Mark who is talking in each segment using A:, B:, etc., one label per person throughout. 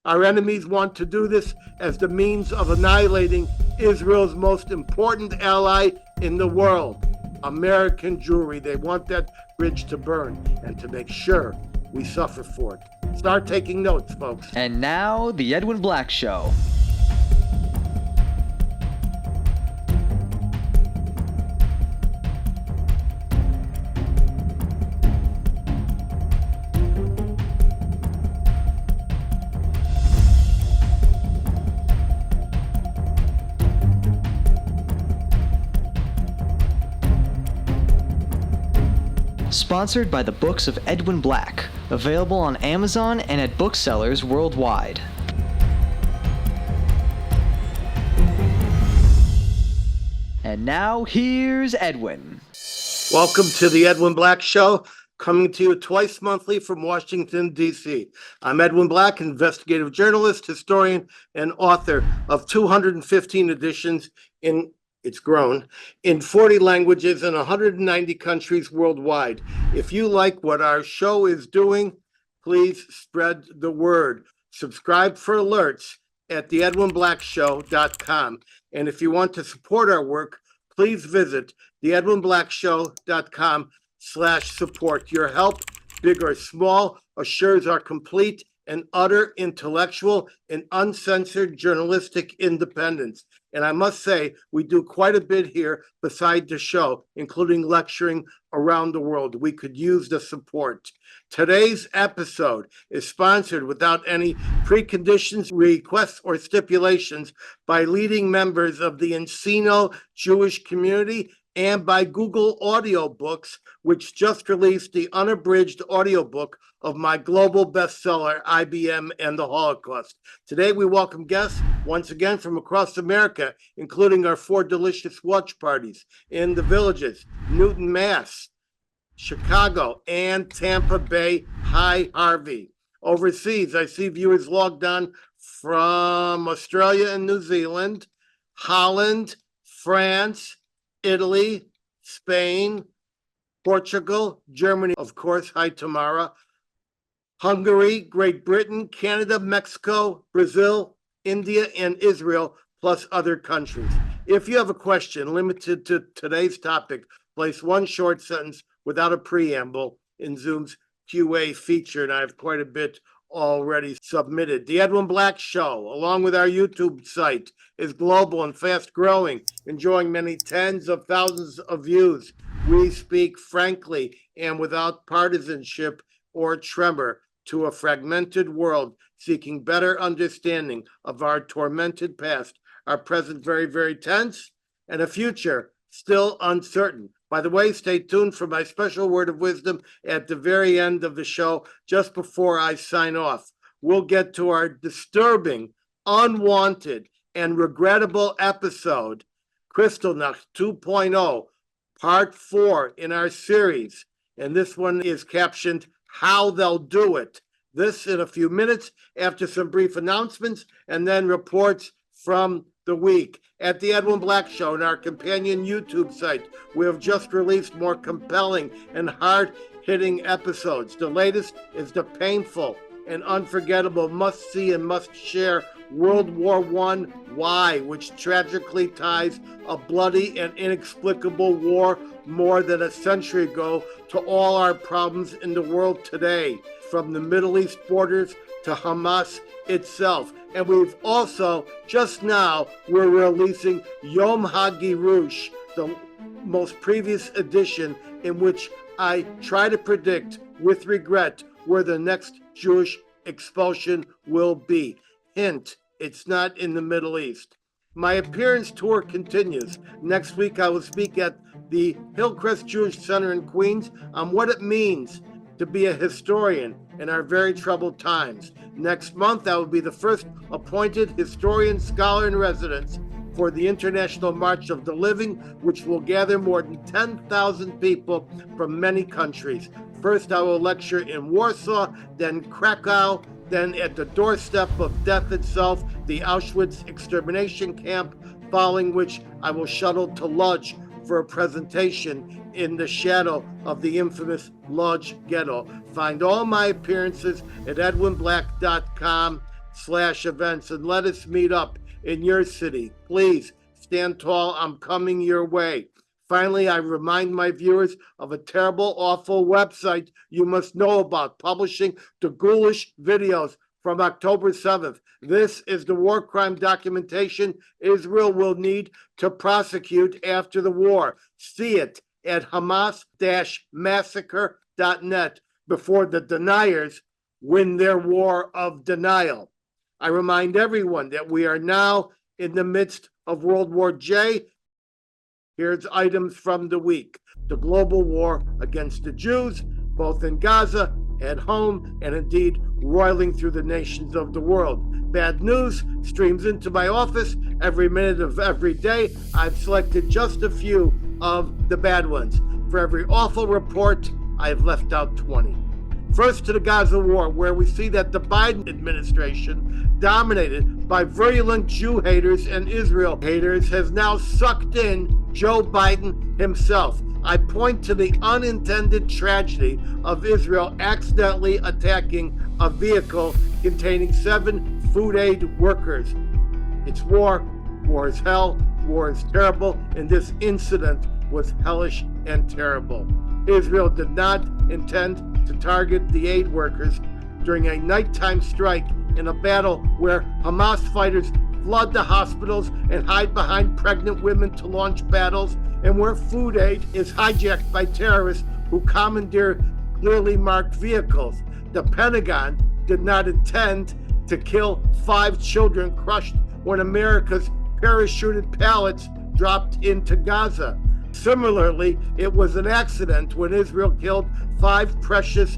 A: Our enemies want to do this as the means of annihilating Israel's most important ally in the world, American Jewry. They want that bridge to burn and to make sure we suffer for it. Start taking notes, folks.
B: And now, The Edwin Black Show. Sponsored by the Books of Edwin Black, available on Amazon and at booksellers worldwide. And now, here's Edwin.
A: Welcome to the Edwin Black Show, coming to you twice monthly from Washington, D.C. I'm Edwin Black, investigative journalist, historian, and author of 215 editions It's grown in 40 languages and 190 countries worldwide. If you like what our show is doing, please spread the word. Subscribe for alerts at theedwinblackshow.com. And if you want to support our work, please visit theedwinblackshow.com/support. Your help, big or small, assures our complete and utter intellectual and uncensored journalistic independence. And I must say, we do quite a bit here beside the show, including lecturing around the world. We could use the support. Today's episode is sponsored without any preconditions, requests, or stipulations by leading members of the Encino Jewish community and by Google Audiobooks, which just released the unabridged audiobook of my global bestseller, IBM and the Holocaust. Today, we welcome guests once again from across America, including our 4 delicious watch parties in the Villages, Newton, Mass., Chicago, and Tampa Bay. Hi, Harvey. Overseas, I see viewers logged on from Australia and New Zealand, Holland, France, Italy, Spain, Portugal, Germany, of course. Hi, Tamara. Hungary, Great Britain, Canada, Mexico, Brazil, India, and Israel, plus other countries. If you have a question limited to today's topic, place one short sentence without a preamble in Zoom's QA feature, and I have quite a bit already submitted. The Edwin Black Show, along with our YouTube site, is global and fast growing, enjoying many tens of thousands of views. We speak frankly and without partisanship or tremor to a fragmented world seeking better understanding of our tormented past, our present very, very tense, and a future still uncertain. By the way, stay tuned for my special word of wisdom at the very end of the show, just before I sign off. We'll get to our disturbing, unwanted, and regrettable episode, Kristallnacht 2.0, Part 4 in our series. And this one is captioned, How They'll Do It. This in a few minutes after some brief announcements and then reports from the week. At the Edwin Black Show and our companion YouTube site, we have just released more compelling and hard-hitting episodes. The latest is the painful and unforgettable must-see and must-share World War I Why, which tragically ties a bloody and inexplicable war more than a century ago to all our problems in the world today, from the Middle East borders to Hamas itself. And we've also, just now, we're releasing Yom HaGirush, the most previous edition, in which I try to predict, with regret, where the next Jewish expulsion will be. Hint, it's not in the Middle East. My appearance tour continues. Next week, I will speak at the Hillcrest Jewish Center in Queens on what it means to be a historian in our very troubled times. Next month, I will be the first appointed historian scholar in residence for the International March of the Living, which will gather more than 10,000 people from many countries. First, I will lecture in Warsaw, then Krakow, then at the doorstep of death itself, the Auschwitz extermination camp, following which I will shuttle to Lodz for a presentation in the shadow of the infamous Lodz ghetto. Find all my appearances at edwinblack.com. facebook.com/events and let us meet up in your city. Please stand tall. I'm coming your way. Finally, I remind my viewers of a terrible, awful website you must know about, publishing the ghoulish videos from October 7th. This is the war crime documentation Israel will need to prosecute after the war. See it at Hamas-massacre.net before the deniers win their war of denial. I remind everyone that we are now in the midst of World War J. Here's items from the week. The global war against the Jews, both in Gaza, at home, and indeed roiling through the nations of the world. Bad news streams into my office every minute of every day. I've selected just a few of the bad ones. For every awful report, I've left out 20. First, to the Gaza war, where we see that the Biden administration, dominated by virulent Jew haters and Israel haters, has now sucked in Joe Biden himself. I point to the unintended tragedy of Israel accidentally attacking a vehicle containing 7 food aid workers. It's war. War is hell. War is terrible. And this incident was hellish and terrible. Israel did not intend to target the aid workers during a nighttime strike in a battle where Hamas fighters flood the hospitals and hide behind pregnant women to launch battles, and where food aid is hijacked by terrorists who commandeer clearly marked vehicles. The Pentagon did not intend to kill 5 children crushed when America's parachuted pallets dropped into Gaza. Similarly, it was an accident when Israel killed 5 precious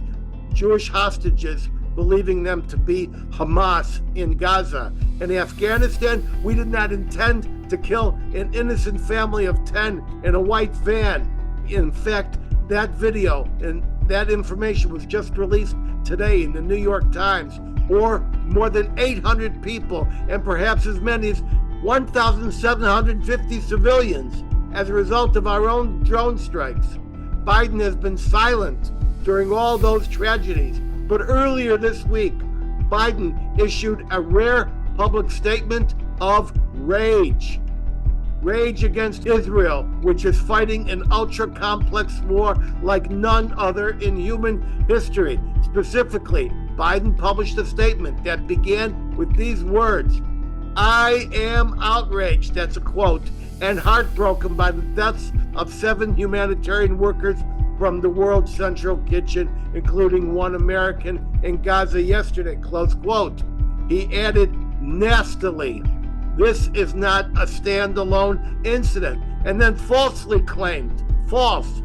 A: Jewish hostages, believing them to be Hamas in Gaza. In Afghanistan, we did not intend to kill an innocent family of 10 in a white van. In fact, that video and that information was just released today in the New York Times. Or more than 800 people and perhaps as many as 1,750 civilians as a result of our own drone strikes. Biden has been silent during all those tragedies. But earlier this week, Biden issued a rare public statement of rage. Rage against Israel, which is fighting an ultra-complex war like none other in human history. Specifically, Biden published a statement that began with these words: "I am outraged," that's a quote, "and heartbroken by the deaths of 7 humanitarian workers from the World Central Kitchen, including 1 American in Gaza yesterday," close quote. He added nastily, "This is not a standalone incident," and then falsely claimed, false,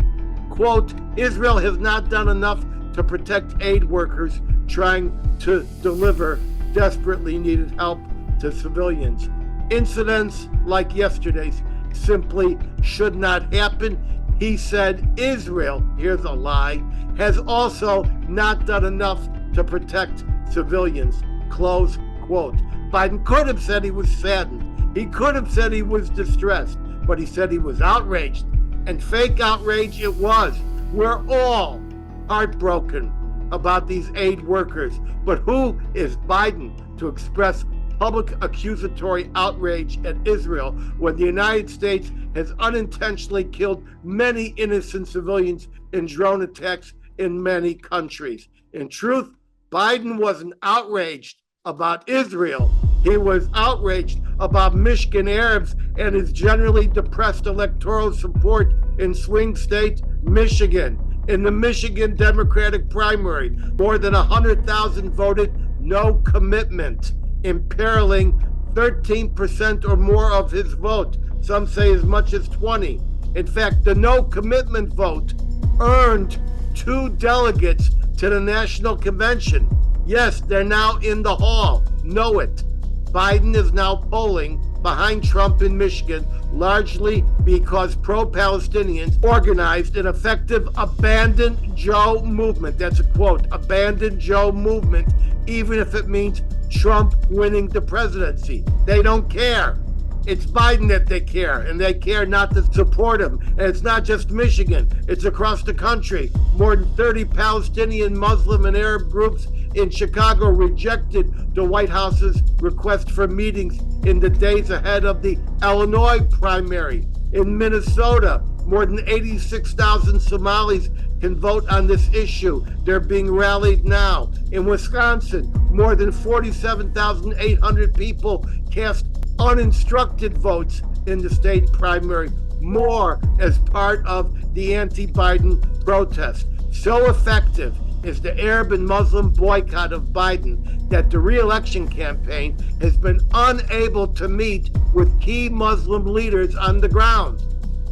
A: quote, "Israel has not done enough to protect aid workers trying to deliver desperately needed help to civilians. Incidents like yesterday's simply should not happen." He said Israel, here's a lie, has also not done enough to protect civilians, close quote. Biden could have said he was saddened. He could have said he was distressed, but he said he was outraged. And fake outrage it was. We're all heartbroken about these aid workers. But who is Biden to express public accusatory outrage at Israel when the United States has unintentionally killed many innocent civilians in drone attacks in many countries? In truth, Biden wasn't outraged about Israel. He was outraged about Michigan Arabs and his generally depressed electoral support in swing state Michigan. In the Michigan Democratic primary, more than 100,000 voted no commitment, imperiling 13% or more of his vote. Some say as much as 20. In fact, the no commitment vote earned 2 delegates to the national convention. Yes, they're now in the hall. Know it. Biden is now polling behind Trump in Michigan, largely because pro-Palestinians organized an effective Abandon Joe movement. That's a quote, Abandon Joe movement, even if it means Trump winning the presidency. They don't care. It's Biden that they care, and they care not to support him. And it's not just Michigan, it's across the country. More than 30 Palestinian, Muslim, and Arab groups in Chicago rejected the White House's request for meetings in the days ahead of the Illinois primary. In Minnesota, more than 86,000 Somalis can vote on this issue. They're being rallied now. In Wisconsin, more than 47,800 people cast uninstructed votes in the state primary, more as part of the anti-Biden protest. So effective is the Arab and Muslim boycott of Biden that the re-election campaign has been unable to meet with key Muslim leaders on the ground.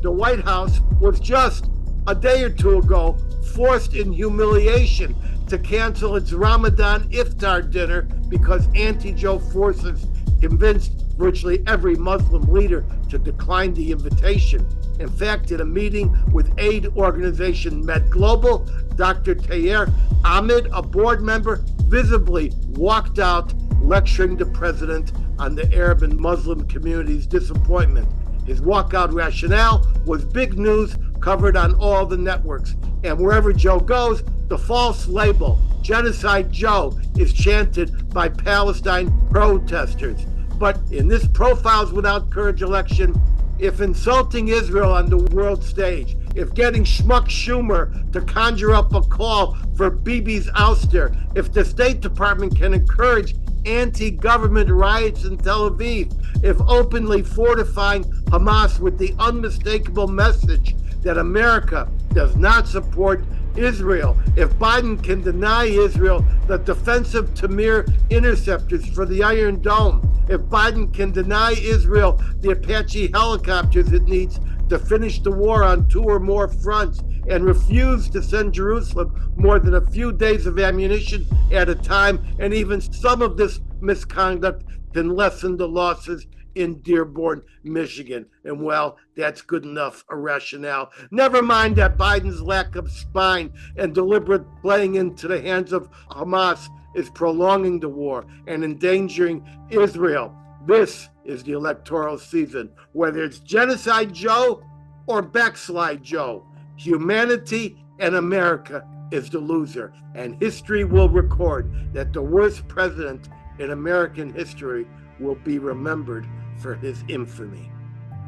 A: The White House was just a day or two ago forced in humiliation to cancel its Ramadan iftar dinner because anti-Joe forces convinced virtually every Muslim leader to decline the invitation. In fact, in a meeting with aid organization Med Global, Dr. Taher Ahmed, a board member, visibly walked out lecturing the president on the Arab and Muslim community's disappointment. His walkout rationale was big news covered on all the networks. And wherever Joe goes, the false label, Genocide Joe, is chanted by Palestine protesters. But in this Profiles Without Courage election, if insulting Israel on the world stage, if getting Schmuck Schumer to conjure up a call for Bibi's ouster, if the State Department can encourage anti-government riots in Tel Aviv, if openly fortifying Hamas with the unmistakable message that America does not support Israel, if Biden can deny Israel the defensive Tamir interceptors for the Iron Dome, if Biden can deny Israel the Apache helicopters it needs to finish the war on 2 or more fronts, and refuse to send Jerusalem more than a few days of ammunition at a time, and even some of this misconduct can lessen the losses in Dearborn, Michigan. And well, that's good enough a rationale. Never mind that Biden's lack of spine and deliberate playing into the hands of Hamas is prolonging the war and endangering Israel. This is the electoral season, whether it's Genocide Joe or Backslide Joe. Humanity and America is the loser, and history will record that the worst president in American history will be remembered for his infamy.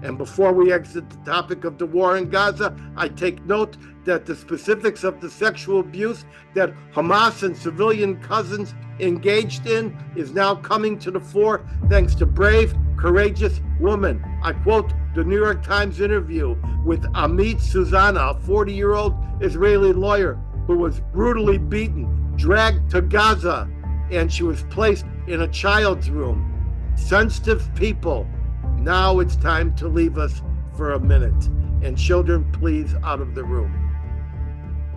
A: And before we exit the topic of the war in Gaza, I take note that the specifics of the sexual abuse that Hamas and civilian cousins engaged in is now coming to the fore thanks to brave, courageous women. I quote the New York Times interview with Amit Susanna, a 40-year-old Israeli lawyer who was brutally beaten, dragged to Gaza, and she was placed in a child's room. Sensitive people, now it's time to leave us for a minute. And children, please, out of the room.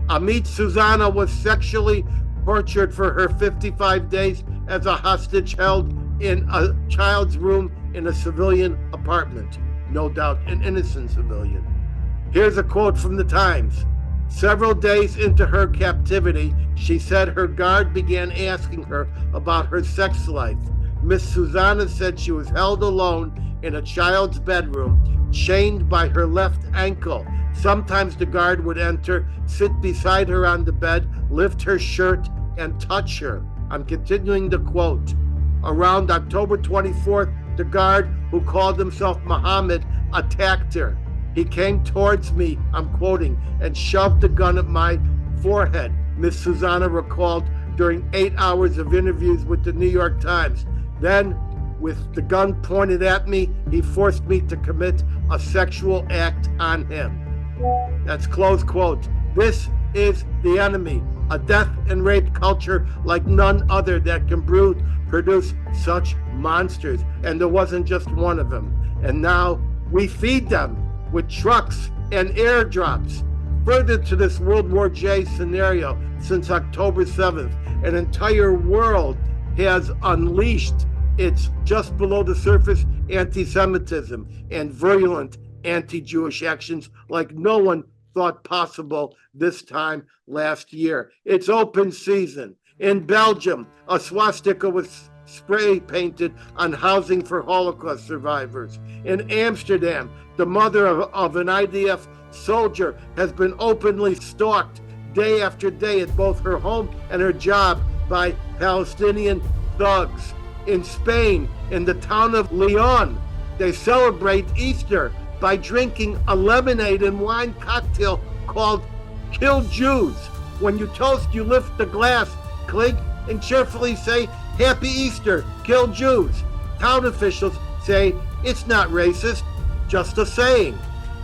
A: Amit Susanna was sexually tortured for her 55 days as a hostage held in a child's room in a civilian apartment. No doubt an innocent civilian. Here's a quote from the Times. Several days into her captivity, she said her guard began asking her about her sex life. Miss Susanna said she was held alone in a child's bedroom, chained by her left ankle. Sometimes the guard would enter, sit beside her on the bed, lift her shirt, and touch her. I'm continuing the quote. Around October 24th, the guard, who called himself Muhammad, attacked her. He came towards me, I'm quoting, and shoved the gun at my forehead, Miss Susanna recalled during 8 hours of interviews with the New York Times. Then, with the gun pointed at me, he forced me to commit a sexual act on him. That's close quote. This is the enemy, a death and rape culture like none other that can produce such monsters. And there wasn't just one of them. And now we feed them with trucks and airdrops. Further to this World War J scenario, since October 7th, an entire world has unleashed its just below the surface anti-Semitism and virulent anti-Jewish actions like no one thought possible this time last year. It's open season. In Belgium, a swastika was spray painted on housing for Holocaust survivors. In Amsterdam, the mother of an IDF soldier has been openly stalked day after day at both her home and her job by Palestinian thugs. In Spain, in the town of Leon, they celebrate Easter by drinking a lemonade and wine cocktail called Kill Jews. When you toast, you lift the glass, clink, and cheerfully say, Happy Easter, kill Jews. Town officials say, it's not racist, just a saying.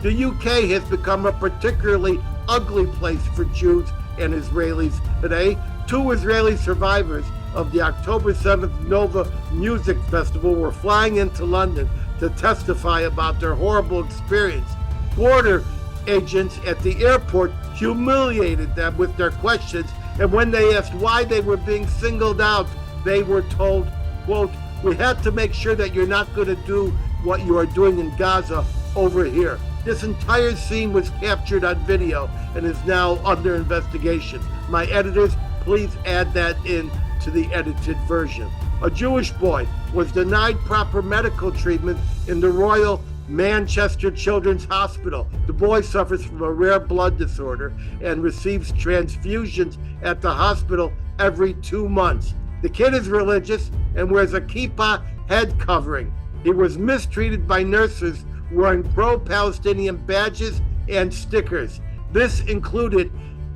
A: The UK has become a particularly ugly place for Jews and Israelis today. 2 Israeli survivors of the October 7th Nova Music Festival were flying into London to testify about their horrible experience. Border agents at the airport humiliated them with their questions, and when they asked why they were being singled out, they were told, quote, we had to make sure that you're not going to do what you are doing in Gaza over here. This entire scene was captured on video and is now under investigation. My editors, please add that in to the edited version. A Jewish boy was denied proper medical treatment in the Royal Manchester Children's Hospital. The boy suffers from a rare blood disorder and receives transfusions at the hospital every 2 months. The kid is religious and wears a kippah head covering. He was mistreated by nurses wearing pro-Palestinian badges and stickers. This included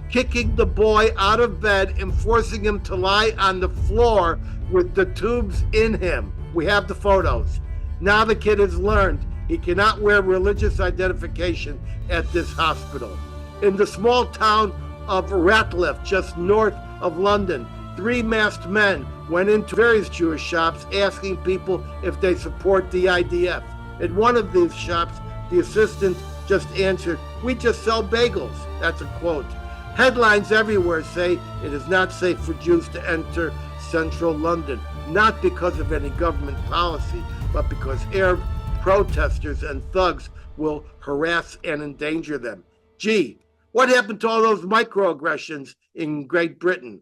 A: kicking the boy out of bed and forcing him to lie on the floor with the tubes in him. We have the photos. Now the kid has learned he cannot wear religious identification at this hospital. In the small town of Ratcliffe, just north of London, 3 masked men went into various Jewish shops asking people if they support the IDF. At one of these shops, the assistant just answered, we just sell bagels. That's a quote. Headlines everywhere say it is not safe for Jews to enter central London, not because of any government policy, but because Arab protesters and thugs will harass and endanger them. Gee, what happened to all those microaggressions in Great Britain?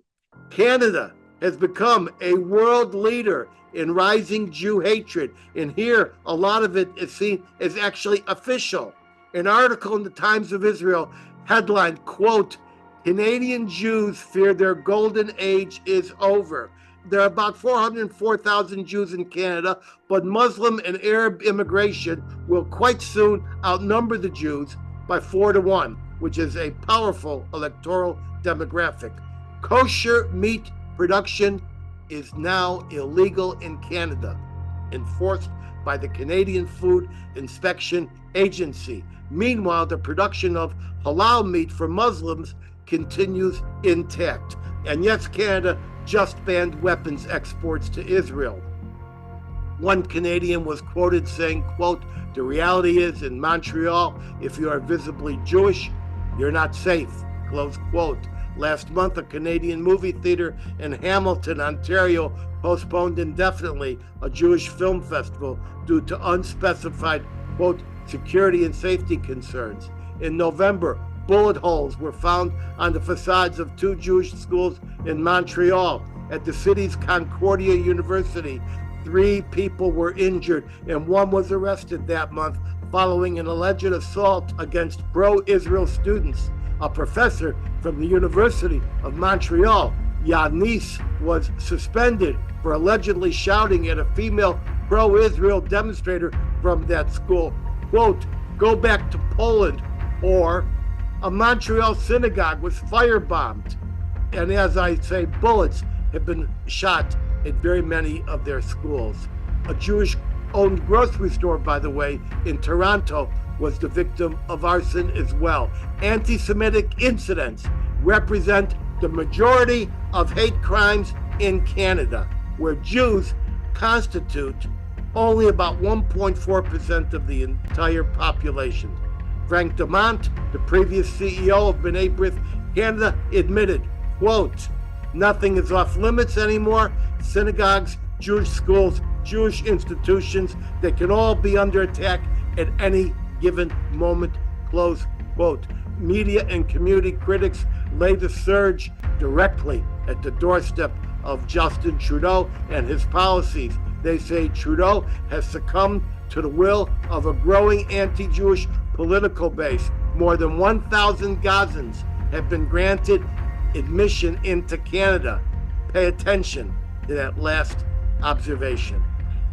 A: Canada has become a world leader in rising Jew hatred, and here a lot of it is seen as actually official. An article in the Times of Israel headlined, quote, Canadian Jews fear their golden age is over. There are about 404,000 Jews in Canada, but Muslim and Arab immigration will quite soon outnumber the Jews by 4 to 1, which is a powerful electoral demographic. Kosher meat production is now illegal in Canada, enforced by the Canadian Food Inspection Agency. Meanwhile, the production of halal meat for Muslims continues intact. And yes, Canada just banned weapons exports to Israel. One Canadian was quoted saying, quote, the reality is in Montreal, if you are visibly Jewish, you're not safe, close quote. Last month, a Canadian movie theater in Hamilton, Ontario, postponed indefinitely a Jewish film festival due to unspecified, quote, security and safety concerns. In November, bullet holes were found on the facades of 2 Jewish schools in Montreal. At the city's Concordia University, 3 people were injured and 1 was arrested that month following an alleged assault against pro-Israel students. A professor from the University of Montreal, Yanis, was suspended for allegedly shouting at a female pro-Israel demonstrator from that school, quote, go back to Poland, or a Montreal synagogue was firebombed. And as I say, bullets have been shot at very many of their schools. A Jewish-owned grocery store, by the way, in Toronto was the victim of arson as well. Anti-Semitic incidents represent the majority of hate crimes in Canada, where Jews constitute only about 1.4% of the entire population. Frank Dumont, the previous CEO of B'nai B'rith Canada, admitted, quote, nothing is off limits anymore. Synagogues, Jewish schools, Jewish institutions, they can all be under attack at any given moment, close quote. Media and community critics lay the surge directly at the doorstep of Justin Trudeau and his policies. They say Trudeau has succumbed to the will of a growing anti-Jewish political base. More than 1,000 Gazans have been granted admission into Canada. Pay attention to that last observation.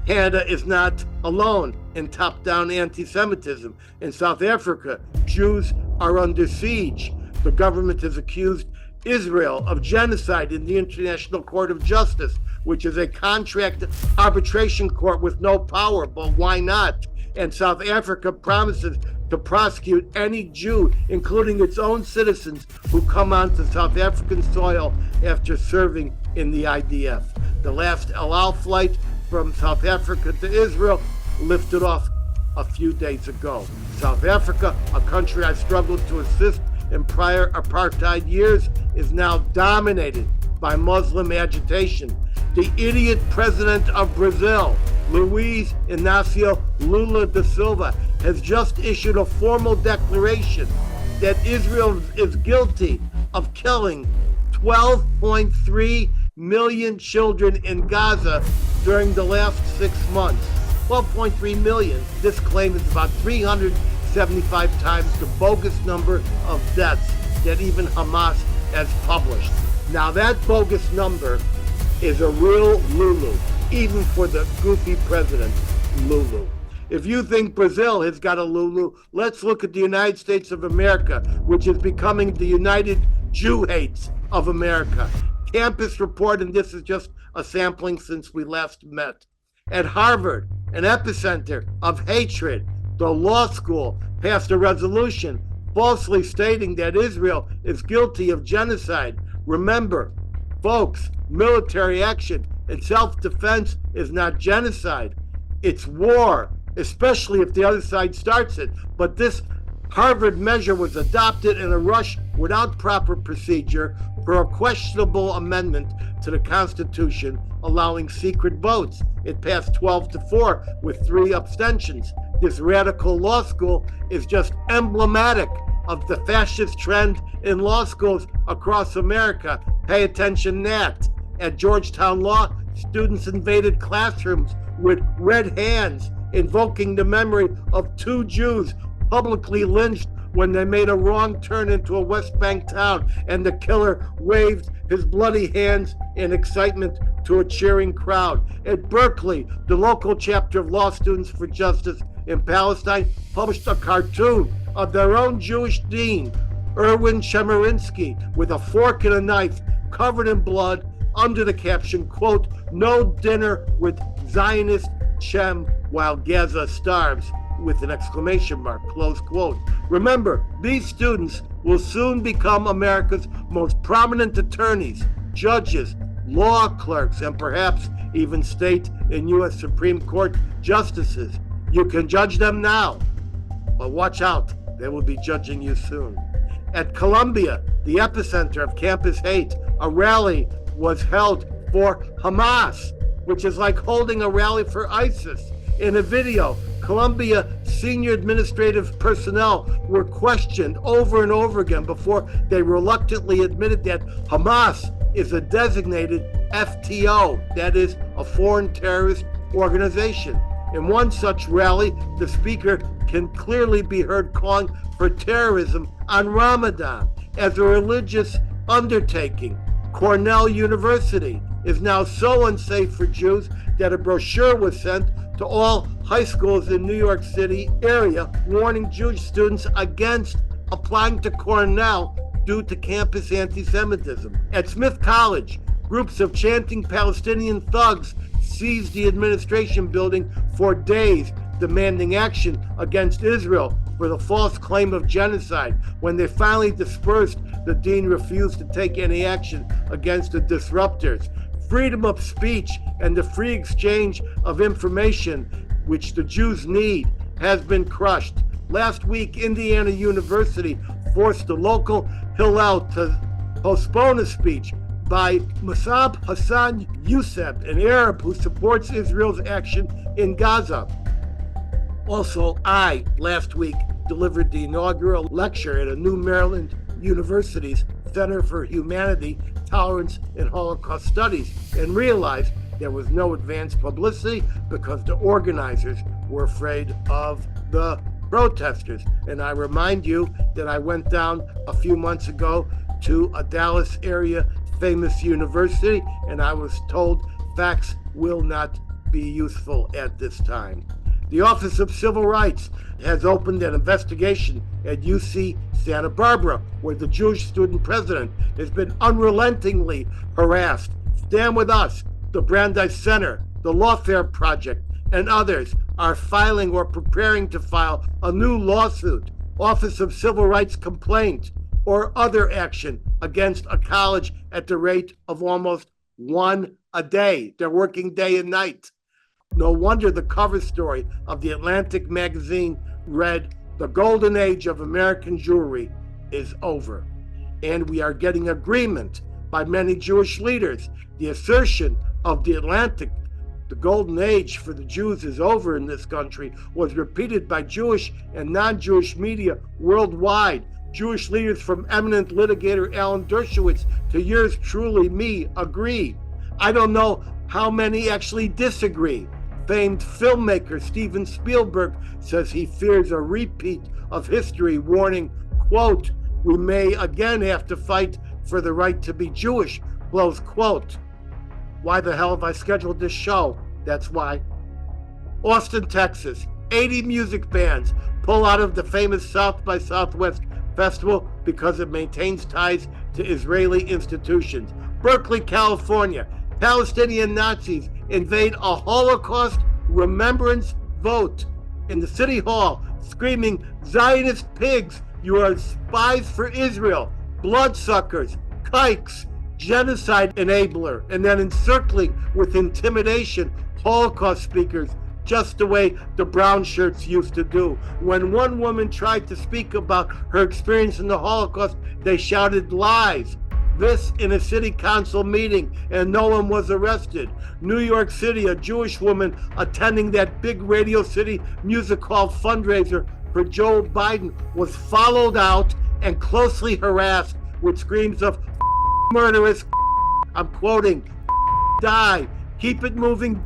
A: Canada is not alone in top-down anti-Semitism. In South Africa, Jews are under siege. The government has accused Israel of genocide in the International Court of Justice, which is a contract arbitration court with no power, but why not? And South Africa promises to prosecute any Jew, including its own citizens, who come onto South African soil after serving in the IDF. The last El Al flight from South Africa to Israel lifted off a few days ago. South Africa, a country I struggled to assist in prior apartheid years, is now dominated by Muslim agitation. The idiot president of Brazil, Luiz Inácio Lula da Silva, has just issued a formal declaration that Israel is guilty of killing 12.3 million children in Gaza during the last 6 months. 12.3 million. This claim is about 375 times the bogus number of deaths that even Hamas has published. Now that bogus number is a real Lulu, even for the goofy president, Lulu. If you think Brazil has got a Lulu, let's look at the United States of America, which is becoming the United Jew Hates of America. Campus report, and this is just a sampling since we last met. At Harvard, an epicenter of hatred, the law school passed a resolution falsely stating that Israel is guilty of genocide. Remember, folks, military action and self-defense is not genocide. It's war, especially if the other side starts it. But this Harvard measure was adopted in a rush without proper procedure for a questionable amendment to the Constitution allowing secret votes. It passed 12-4 with 3 abstentions. This radical law school is just emblematic of the fascist trend in law schools across America. Pay attention, Nat. At Georgetown Law, students invaded classrooms with red hands, invoking the memory of 2 Jews publicly lynched when they made a wrong turn into a West Bank town, and the killer waved his bloody hands in excitement to a cheering crowd. At Berkeley, the local chapter of Law Students for Justice in Palestine published a cartoon of their own Jewish dean, Erwin Chemerinsky, with a fork and a knife covered in blood, under the caption, quote, "No dinner with Zionist Shem while Gaza starves," with an exclamation mark, close quote. Remember, these students will soon become America's most prominent attorneys, judges, law clerks, and perhaps even state and U.S. Supreme Court justices. You can judge them now, but watch out, they will be judging you soon. At Columbia, the epicenter of campus hate, a rally was held for Hamas, which is like holding a rally for ISIS. In a video, Columbia senior administrative personnel were questioned over and over again before they reluctantly admitted that Hamas is a designated FTO, that is, a foreign terrorist organization. In one such rally, the speaker can clearly be heard calling for terrorism on Ramadan as a religious undertaking. Cornell University is now so unsafe for Jews that a brochure was sent to all high schools in New York City area warning Jewish students against applying to Cornell due to campus anti-Semitism. At Smith College, groups of chanting Palestinian thugs seized the administration building for days, demanding action against Israel for the false claim of genocide. When they finally dispersed, the dean refused to take any action against the disruptors. Freedom of speech and the free exchange of information, which the Jews need, has been crushed. Last week, Indiana University forced the local Hillel to postpone a speech by Musab Hassan Youssef, an Arab who supports Israel's action in Gaza. Also, I, last week, delivered the inaugural lecture at a New Maryland University's Center for Humanity, Tolerance, and Holocaust Studies, and realized there was no advanced publicity because the organizers were afraid of the protesters. And I remind you that I went down a few months ago to a Dallas area famous university, and I was told facts will not be useful at this time. The Office of Civil Rights has opened an investigation at UC Santa Barbara, where the Jewish student president has been unrelentingly harassed. Stand With Us, the Brandeis Center, the Lawfare Project, and others are filing or preparing to file a new lawsuit, Office of Civil Rights complaint, or other action against a college at the rate of almost one a day. They're working day and night. No wonder the cover story of the Atlantic magazine read, "The golden age of American Jewry is over." And we are getting agreement by many Jewish leaders. The assertion of the Atlantic, the golden age for the Jews is over in this country, was repeated by Jewish and non-Jewish media worldwide. Jewish leaders from eminent litigator Alan Dershowitz to yours truly, me, agree. I don't know how many actually disagree. Famed filmmaker Steven Spielberg says he fears a repeat of history, warning, quote, "We may again have to fight for the right to be Jewish," close quote. Why the hell have I scheduled this show? That's why. Austin, Texas, 80 music bands pull out of the famous South by Southwest Festival because it maintains ties to Israeli institutions. Berkeley, California, Palestinian Nazis invade a Holocaust remembrance vote in the city hall, screaming, "Zionist pigs, you are spies for Israel, bloodsuckers, kikes, genocide enabler," and then encircling with intimidation Holocaust speakers, just the way the brown shirts used to do. When one woman tried to speak about her experience in the Holocaust, they shouted lies. This in a city council meeting, and no one was arrested. New York City, a Jewish woman attending that big Radio City Music Hall fundraiser for Joe Biden was followed out and closely harassed with screams of "murderous," I'm quoting, "die, keep it moving."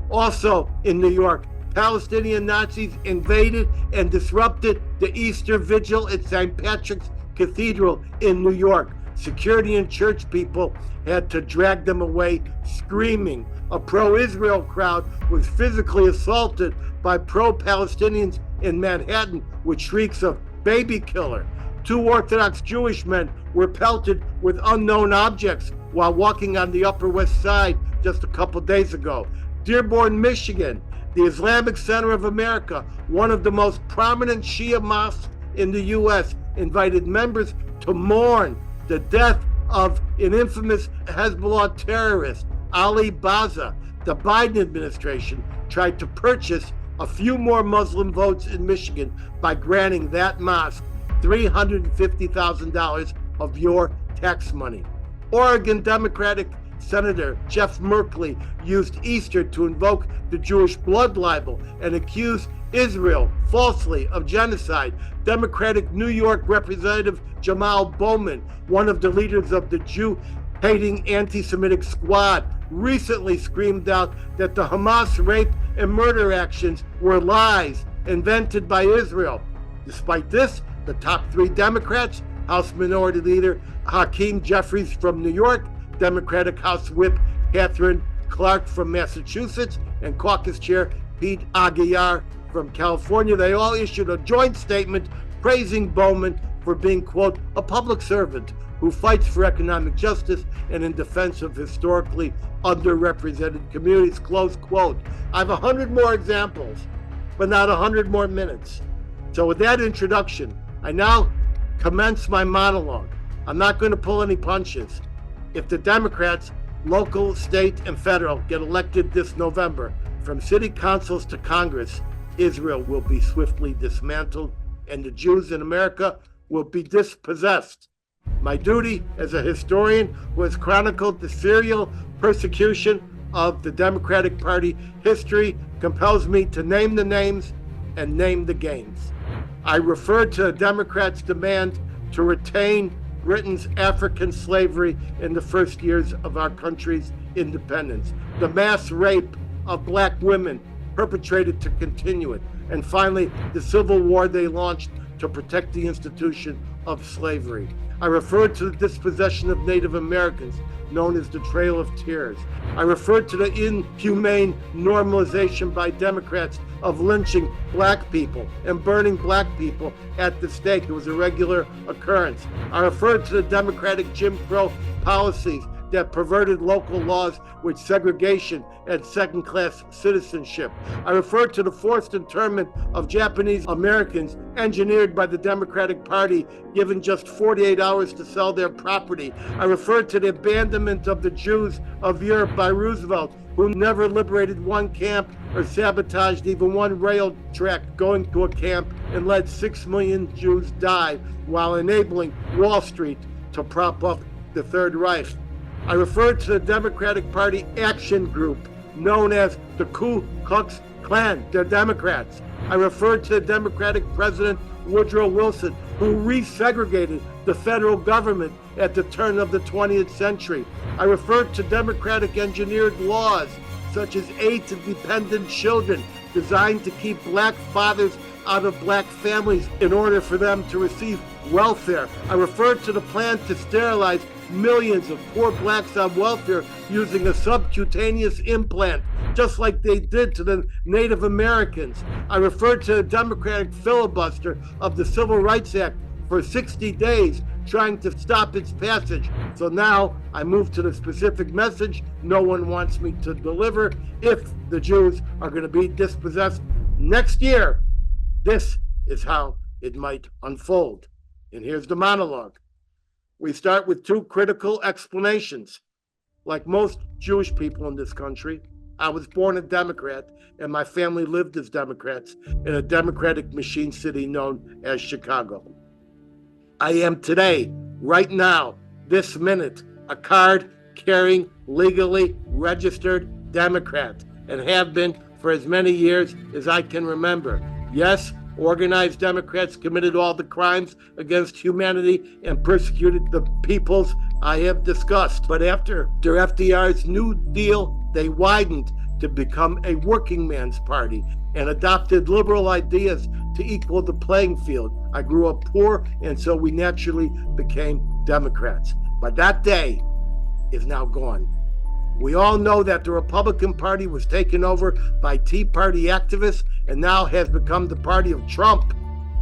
A: Also in New York, Palestinian Nazis invaded and disrupted the Easter Vigil at St. Patrick's Cathedral in New York. Security and church people had to drag them away screaming. A pro-Israel crowd was physically assaulted by pro-Palestinians in Manhattan with shrieks of "baby killer." 2 Orthodox Jewish men were pelted with unknown objects while walking on the Upper West Side just a couple days ago. Dearborn, Michigan, the Islamic Center of America, one of the most prominent Shia mosques in the U.S., invited members to mourn the death of an infamous Hezbollah terrorist, Ali Baza. The Biden administration tried to purchase a few more Muslim votes in Michigan by granting that mosque $350,000 of your tax money. Oregon Democratic Senator Jeff Merkley used Easter to invoke the Jewish blood libel and accuse Israel falsely of genocide. Democratic New York Representative Jamal Bowman, one of the leaders of the Jew-hating anti-Semitic squad, recently screamed out that the Hamas rape and murder actions were lies invented by Israel. Despite this, the top 3 Democrats, House Minority Leader Hakeem Jeffries from New York, Democratic House Whip Catherine Clark from Massachusetts, and Caucus Chair Pete Aguilar from California, they all issued a joint statement praising Bowman for being, quote, "a public servant who fights for economic justice and in defense of historically underrepresented communities," close quote. I have 100 more examples, but not 100 more minutes. So with that introduction, I now commence my monologue. I'm not going to pull any punches. If the Democrats, local, state, and federal, get elected this November, from city councils to Congress, Israel will be swiftly dismantled and the Jews in America will be dispossessed. My duty as a historian who has chronicled the serial persecution of the Democratic Party history compels me to name the names and name the games. I refer to the Democrats' demand to retain Britain's African slavery in the first years of our country's independence, the mass rape of black women perpetrated to continue it, and finally, the civil war they launched to protect the institution of slavery. I referred to the dispossession of Native Americans, known as the Trail of Tears. I referred to the inhumane normalization by Democrats of lynching black people and burning black people at the stake. It was a regular occurrence. I referred to the Democratic Jim Crow policies that perverted local laws with segregation and second-class citizenship. I referred to the forced internment of Japanese Americans engineered by the Democratic Party, given just 48 hours to sell their property. I referred to the abandonment of the Jews of Europe by Roosevelt, who never liberated one camp or sabotaged even one rail track going to a camp and let 6 million Jews die while enabling Wall Street to prop up the Third Reich. I referred to the Democratic Party Action Group, known as the Ku Klux Klan, the Democrats. I referred to the Democratic President Woodrow Wilson, who resegregated the federal government at the turn of the 20th century. I referred to Democratic engineered laws, such as aid to dependent children, designed to keep black fathers out of black families in order for them to receive welfare. I referred to the plan to sterilize millions of poor blacks on welfare using a subcutaneous implant, just like they did to the Native Americans. I referred to the Democratic filibuster of the Civil Rights Act for 60 days, trying to stop its passage. So now I move to the specific message no one wants me to deliver. If the Jews are going to be dispossessed next year, this is how it might unfold. And here's the monologue. We start with two critical explanations. Like most Jewish people in this country, I was born a Democrat, and my family lived as Democrats in a Democratic machine city known as Chicago. I am today, right now, this minute, a card-carrying, legally registered Democrat, and have been for as many years as I can remember. Yes, organized Democrats committed all the crimes against humanity and persecuted the peoples I have discussed. But after FDR's New Deal, they widened to become a working man's party and adopted liberal ideas to equal the playing field. I grew up poor, and so we naturally became Democrats. But that day is now gone. We all know that the Republican Party was taken over by Tea Party activists and now has become the party of Trump,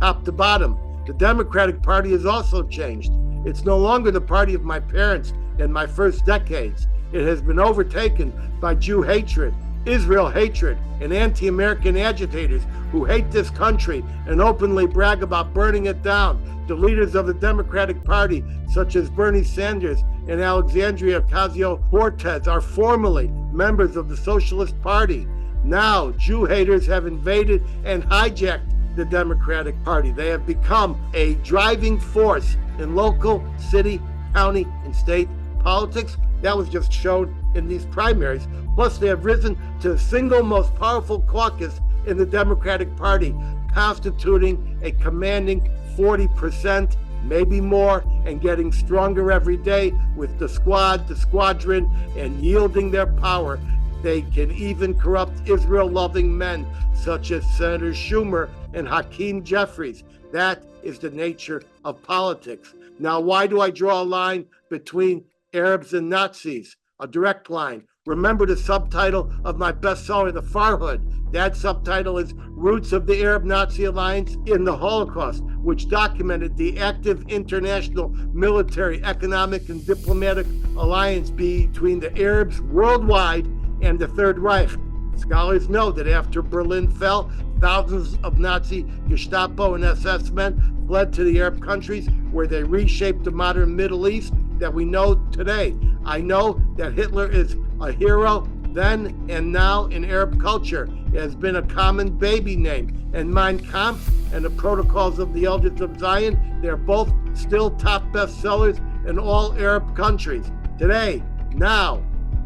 A: top to bottom. The Democratic Party has also changed. It's no longer the party of my parents and my first decades. It has been overtaken by Jew hatred, Israel hatred, and anti-American agitators who hate this country and openly brag about burning it down. The leaders of the Democratic Party, such as Bernie Sanders and Alexandria Ocasio-Cortez, are formerly members of the Socialist Party. Now, Jew haters have invaded and hijacked the Democratic Party. They have become a driving force in local, city, county, and state politics. That was just shown in these primaries. Plus, they have risen to the single most powerful caucus in the Democratic Party, constituting a commanding 40%, maybe more, and getting stronger every day with the squad, the squadron, and yielding their power. They can even corrupt Israel-loving men such as Senator Schumer and Hakeem Jeffries. That is the nature of politics. Now, why do I draw a line between Arabs and Nazis? A direct line. Remember the subtitle of my bestseller, The Farhood. That subtitle is Roots of the Arab-Nazi Alliance in the Holocaust, which documented the active international military, economic, and diplomatic alliance between the Arabs worldwide and the Third Reich. Scholars know that after Berlin fell, thousands of Nazi Gestapo and SS men fled to the Arab countries, where they reshaped the modern Middle East that we know today. I know that Hitler is a hero then and now in Arab culture. It has been a common baby name. And Mein Kampf and the Protocols of the Elders of Zion, they're both still top bestsellers in all Arab countries. Today, now,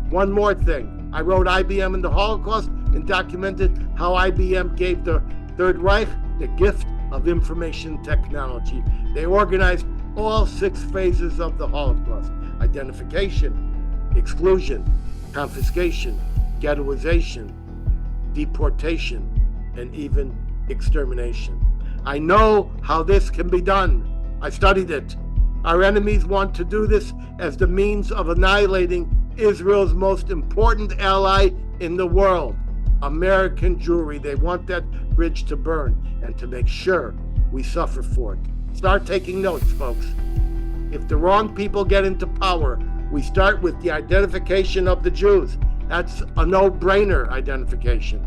A: one more thing. I wrote IBM in the Holocaust and documented how IBM gave the Third Reich the gift of information technology. They organized all 6 phases of the Holocaust: identification, exclusion, confiscation, ghettoization, deportation, and even extermination. I know how this can be done. I studied it. Our enemies want to do this as the means of annihilating Israel's most important ally in the world, American Jewry. They want that bridge to burn and to make sure we suffer for it. Start taking notes, folks. If the wrong people get into power, we start with the identification of the Jews. That's a no-brainer identification.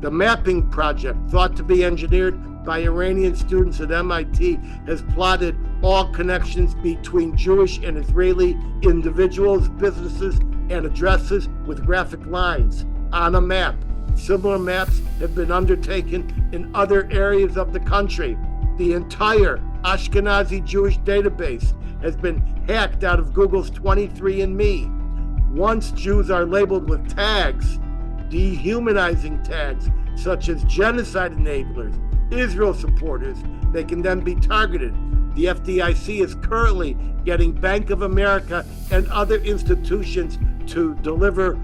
A: The mapping project, thought to be engineered by Iranian students at MIT, has plotted all connections between Jewish and Israeli individuals, businesses, and addresses with graphic lines on a map. Similar maps have been undertaken in other areas of the country. The entire Ashkenazi Jewish database has been hacked out of Google's 23andMe. Once Jews are labeled with tags, dehumanizing tags, such as genocide enablers, Israel supporters, they can then be targeted. The FDIC is currently getting Bank of America and other institutions to deliver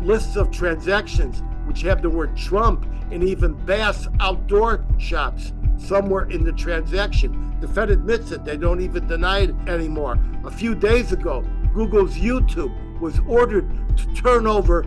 A: lists of transactions which have the word Trump and even Bass outdoor shops somewhere in the transaction. The Fed admits it. They don't even deny it anymore. A few days ago, Google's YouTube was ordered to turn over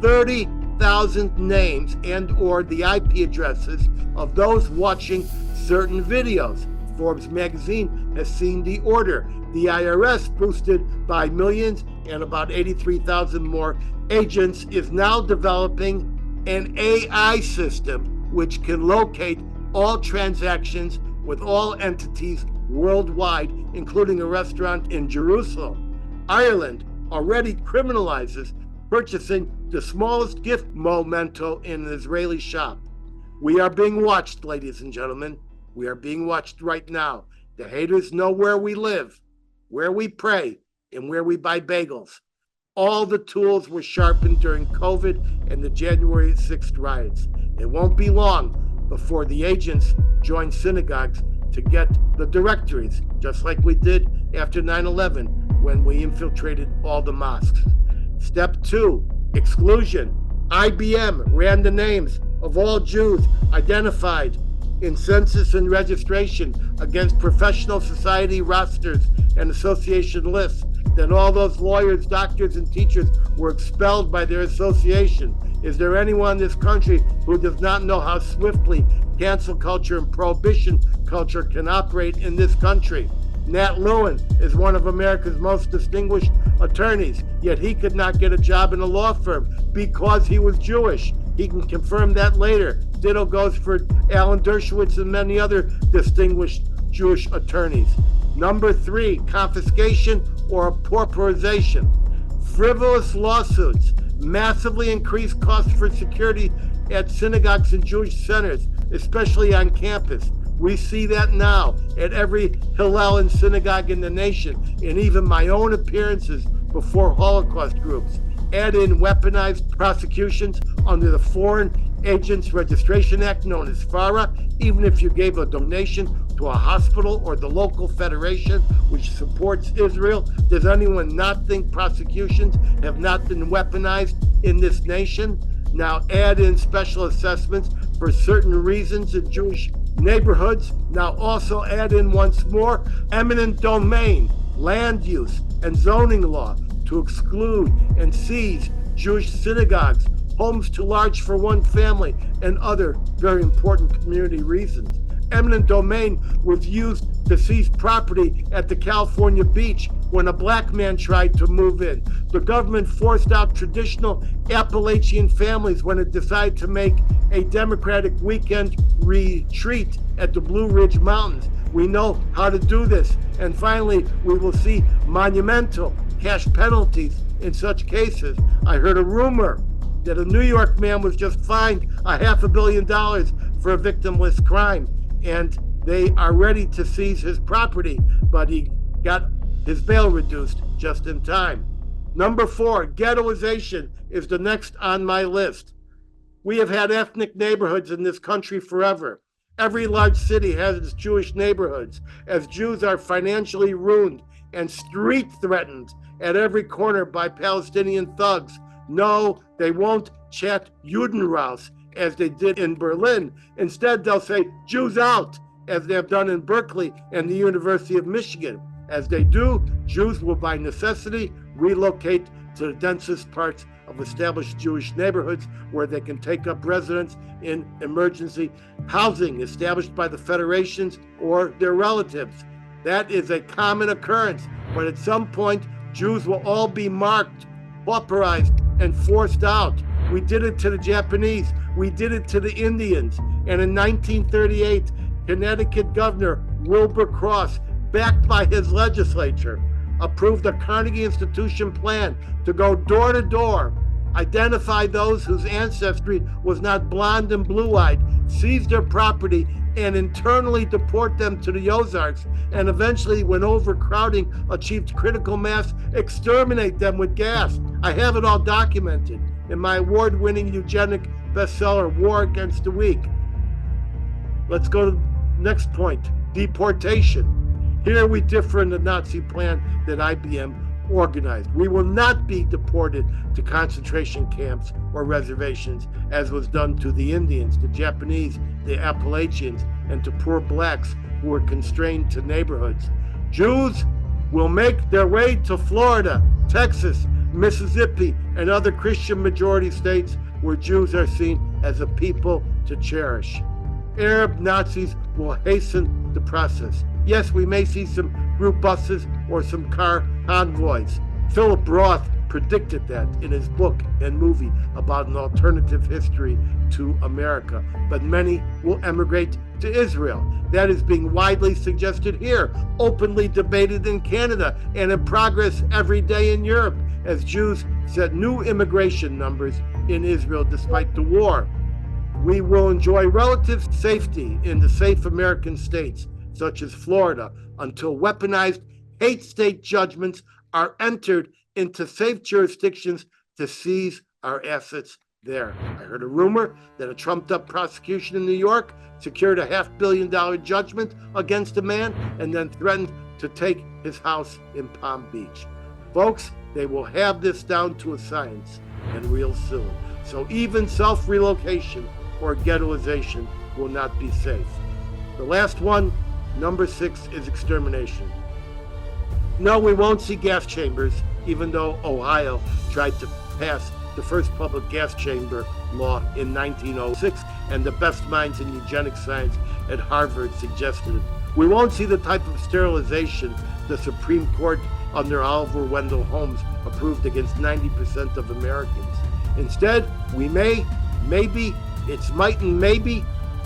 A: 30,000 names and or the IP addresses of those watching certain videos. Forbes magazine has seen the order. The IRS, boosted by millions and about 83,000 more agents, is now developing an AI system which can locate all transactions with all entities worldwide, including a restaurant in Jerusalem. Ireland already criminalizes purchasing the smallest gift memento in an Israeli shop. We are being watched, ladies and gentlemen. We are being watched right now. The haters know where we live, where we pray, and where we buy bagels. All the tools were sharpened during COVID and the January 6th riots. It won't be long before the agents join synagogues to get the directories, just like we did after 9/11 when we infiltrated all the mosques. Step 2, exclusion. IBM ran the names of all Jews identified in census and registration against professional society rosters and association lists. Then all those lawyers, doctors, and teachers were expelled by their association. Is there anyone in this country who does not know how swiftly cancel culture and prohibition culture can operate in this country? Nat Lewin is one of America's most distinguished attorneys, yet he could not get a job in a law firm because he was Jewish. He can confirm that later. Ditto goes for Alan Dershowitz and many other distinguished Jewish attorneys. Number 3, confiscation or pauperization. Frivolous lawsuits massively increase costs for security at synagogues and Jewish centers, especially on campus. We see that now at every Hillel and synagogue in the nation, and even my own appearances before Holocaust groups. Add in weaponized prosecutions under the Foreign Agents Registration Act, known as FARA. Even if you gave a donation to a hospital or the local federation which supports Israel, does anyone not think prosecutions have not been weaponized in this nation? Now add in special assessments for certain reasons in Jewish neighborhoods. Now also add in once more eminent domain, land use, and zoning law to exclude and seize Jewish synagogues, homes too large for one family, and other very important community reasons. Eminent domain was used to seize property at the California beach when a black man tried to move in. The government forced out traditional Appalachian families when it decided to make a Democratic weekend retreat at the Blue Ridge Mountains. We know how to do this. And finally, we will see monumental cash penalties in such cases. I heard a rumor that a New York man was just fined $500 million for a victimless crime, and they are ready to seize his property, but he got his bail reduced just in time. Number 4, ghettoization is the next on my list. We have had ethnic neighborhoods in this country forever. Every large city has its Jewish neighborhoods, as Jews are financially ruined and street threatened at every corner by Palestinian thugs. No, they won't chant Judenraus as they did in Berlin. Instead, they'll say Jews out, as they have done in Berkeley and the University of Michigan. As they do, Jews will by necessity relocate to the densest parts of established Jewish neighborhoods where they can take up residence in emergency housing established by the federations or their relatives. That is a common occurrence, but at some point, Jews will all be marked, pauperized, and forced out. We did it to the Japanese. We did it to the Indians. And in 1938, Connecticut Governor Wilbur Cross, backed by his legislature, approved a Carnegie Institution plan to go door to door, identify those whose ancestry was not blonde and blue-eyed, seize their property, and internally deport them to the Ozarks, and eventually, when overcrowding achieved critical mass, exterminate them with gas. I have it all documented in my award-winning eugenic bestseller, War Against the Weak. Let's go to the next point, deportation. Here we differ in the Nazi plan that IBM organized. We will not be deported to concentration camps or reservations, as was done to the Indians, the Japanese, the Appalachians, and to poor blacks who were constrained to neighborhoods. Jews will make their way to Florida, Texas, Mississippi, and other Christian majority states where Jews are seen as a people to cherish. Arab Nazis will hasten the process. Yes, we may see some group buses or some car convoys. Philip Roth predicted that in his book and movie about an alternative history to America. But many will emigrate to Israel. That is being widely suggested here, openly debated in Canada, and in progress every day in Europe, as Jews set new immigration numbers in Israel despite the war. We will enjoy relative safety in the safe American states, such as Florida, until weaponized hate state judgments are entered into safe jurisdictions to seize our assets there. I heard a rumor that a trumped-up prosecution in New York secured a $500 million judgment against a man and then threatened to take his house in Palm Beach. Folks, they will have this down to a science, and real soon. So even self-relocation or ghettoization will not be safe. The last one, number 6, is extermination. No, we won't see gas chambers, even though Ohio tried to pass the first public gas chamber law in 1906, and the best minds in eugenic science at Harvard suggested it. We won't see the type of sterilization the Supreme Court under Oliver Wendell Holmes approved against 90% of Americans. Instead, we maybe, it's might and maybe,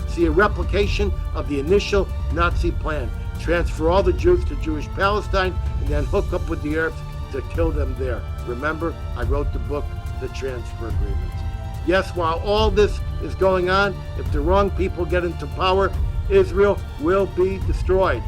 A: see a replication of the initial Nazi plan. Transfer all the Jews to Jewish Palestine and then hook up with the Arabs to kill them there. Remember, I wrote the book, The Transfer Agreement. Yes, while all this is going on, if the wrong people get into power, Israel will be destroyed.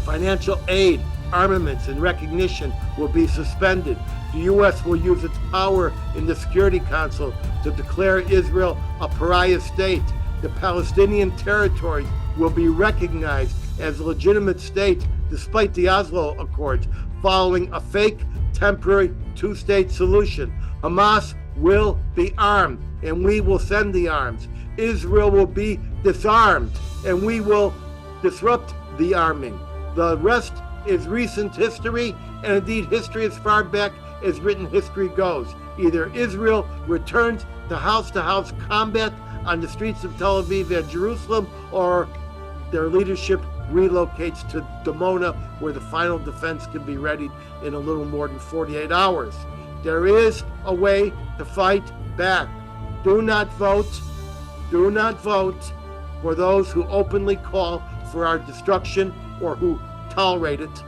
A: Financial aid, armaments, and recognition will be suspended. The U.S. will use its power in the Security Council to declare Israel a pariah state. The Palestinian territories will be recognized as a legitimate state despite the Oslo Accords, following a fake, temporary two-state solution. Hamas will be armed, and we will send the arms. Israel will be disarmed, and we will disrupt the arming. The rest is recent history, and indeed history as far back as written history goes. Either Israel returns to house-to-house combat on the streets of Tel Aviv and Jerusalem, or their leadership relocates to Dimona, where the final defense can be readied in a little more than 48 hours. There is a way to fight back. Do not vote for those who openly call for our destruction or who tolerate it,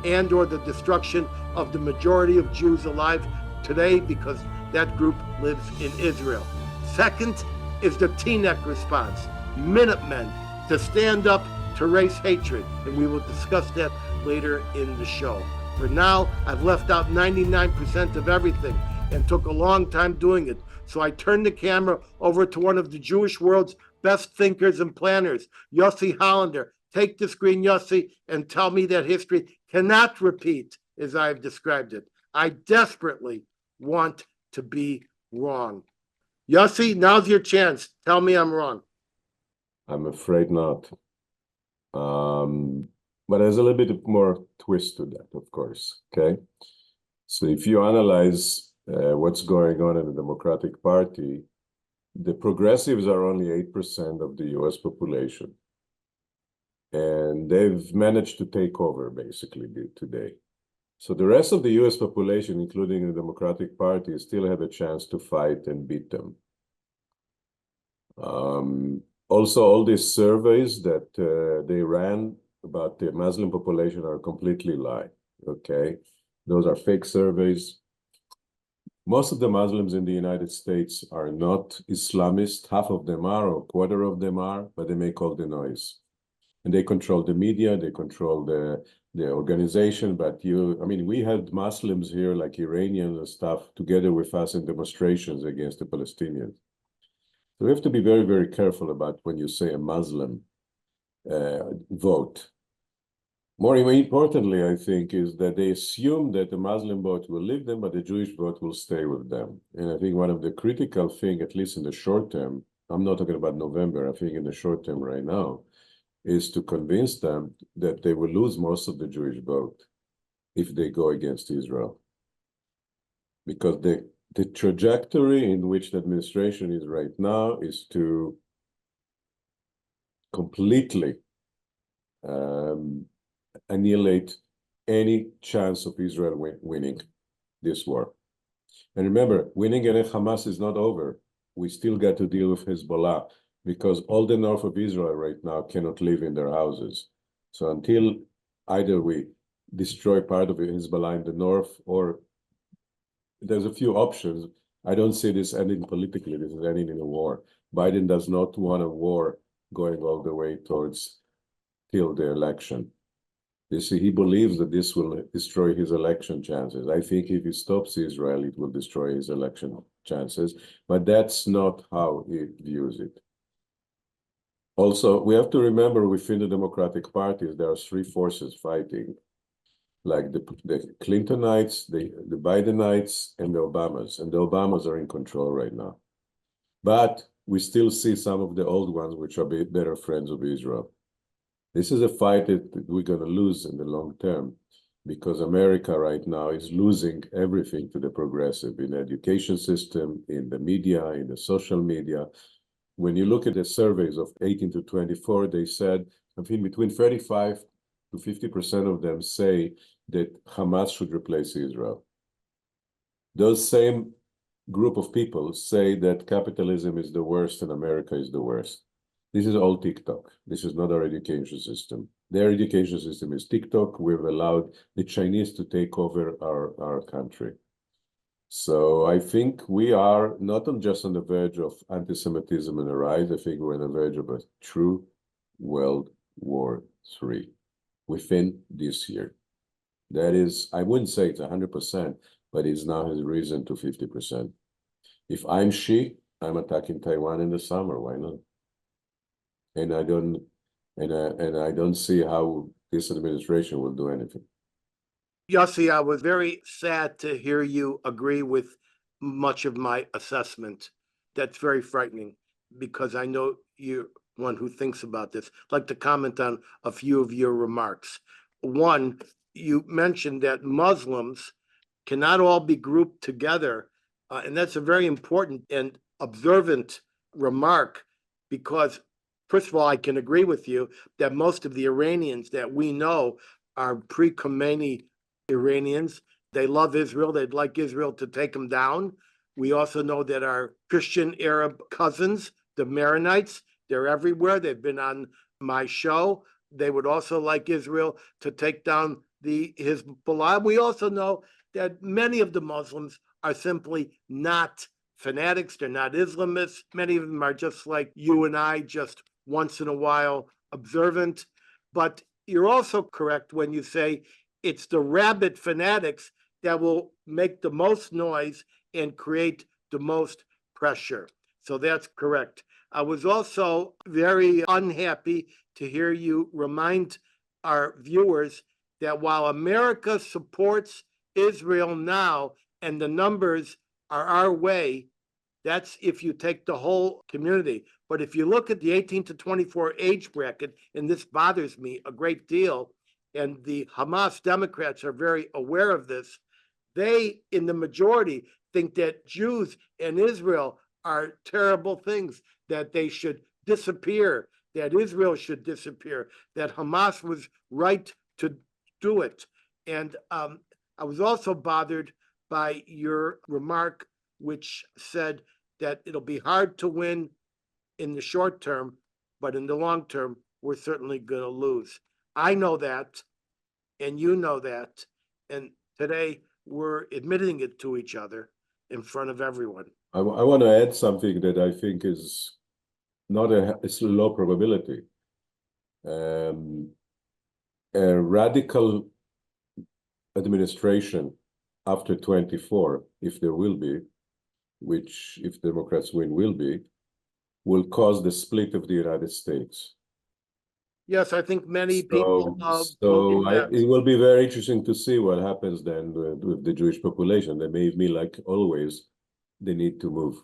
A: and or the destruction of the majority of Jews alive today, because that group lives in Israel. Second is the Teaneck response, Minutemen, to stand up to race hatred, and we will discuss that later in the show. For now, I've left out 99% of everything and took a long time doing it, so I turned the camera over to one of the Jewish world's best thinkers and planners, Yossie Hollander. Take the screen, Yossie, and tell me that history cannot repeat as I've described it. I desperately want to be wrong. Yossie, now's your chance. Tell me I'm wrong.
C: I'm afraid not. But there's a little bit more twist to that, of course, okay? So if you analyze what's going on in the Democratic Party, the progressives are only 8% of the US population. And they've managed to take over, basically, today. So the rest of the US population, including the Democratic Party, still have a chance to fight and beat them. Also, all these surveys that they ran about the Muslim population are completely lie, okay? Those are fake surveys. Most of the Muslims in the United States are not Islamist. Half of them are, or a quarter of them are, but they make all the noise. And they control the media, they control the organization, but I mean, we had Muslims here, like Iranians and stuff, together with us in demonstrations against the Palestinians. So we have to be very, very careful about when you say a Muslim vote. More importantly, I think, is that they assume that the Muslim vote will leave them, but the Jewish vote will stay with them. And I think one of the critical things, at least in the short term, I'm not talking about November, I think in the short term right now, is to convince them that they will lose most of the Jewish vote if they go against Israel. Because the trajectory in which the administration is right now is to completely annihilate any chance of Israel winning this war. And remember, winning against Hamas is not over. We still got to deal with Hezbollah, because all the north of Israel right now cannot live in their houses. So until either we destroy part of Hezbollah in the north, or there's a few options, I don't see this ending politically. This is ending in a war. Biden does not want a war going all the way towards till the election. He believes that this will destroy his election chances. I think if he stops Israel, it will destroy his election chances, but that's not how he views it. Also, we have to remember within the Democratic parties, there are three forces fighting, like the Clintonites, the Bidenites, and the Obamas. And the Obamas are in control right now. But we still see some of the old ones, which are better friends of Israel. This is a fight that we're going to lose in the long term, because America right now is losing everything to the progressive in the education system, in the media, in the social media. When you look at the surveys of 18 to 24, they said, I think between 35 to 50% of them say that Hamas should replace Israel. Those same group of people say that capitalism is the worst and America is the worst. This is all TikTok. This is not our education system. Their education system is TikTok. We've allowed the Chinese to take over our country. So I think we are not just on the verge of anti-Semitism and a rise. I think we're on the verge of a true World War III within this year. That is, I wouldn't say it's 100%, but it's now has risen to 50%. If I'm Xi, I'm attacking Taiwan in the summer. Why not? And I don't see how this administration will do anything.
A: Yossi, I was very sad to hear you agree with much of my assessment. That's very frightening, because I know you're one who thinks about this. I'd like to comment on a few of your remarks. One, you mentioned that Muslims cannot all be grouped together, and that's a very important and observant remark, because first of all, I can agree with you that most of the Iranians that we know are pre-Khomeini Iranians. They love Israel. They'd like Israel to take them down. We also know that our Christian Arab cousins, the Maronites, they're everywhere. They've been on my show. They would also like Israel to take down the Hezbollah. We also know that many of the Muslims are simply not fanatics. They're not Islamists. Many of them are just like you and I, just once in a while observant. But you're also correct when you say it's the rabid fanatics that will make the most noise and create the most pressure. So that's correct. I was also very unhappy to hear you remind our viewers that while America supports Israel now and the numbers are our way, that's if you take the whole community. But if you look at the 18 to 24 age bracket, and this bothers me a great deal, and the Hamas Democrats are very aware of this, they, in the majority, think that Jews and Israel are terrible things, that they should disappear, that Israel should disappear, that Hamas was right to do it. And I was also bothered by your remark, which said that it'll be hard to win in the short term, but in the long term, we're certainly going to lose. I know that, and you know that, and today we're admitting it to each other in front of everyone.
C: I want to add something that I think is it's a low probability. A radical administration after 24, if there will be, which if Democrats win will cause the split of the United States.
A: Yes, I think many people.
C: It will be very interesting to see what happens then with the Jewish population. They may be like always, they need to move.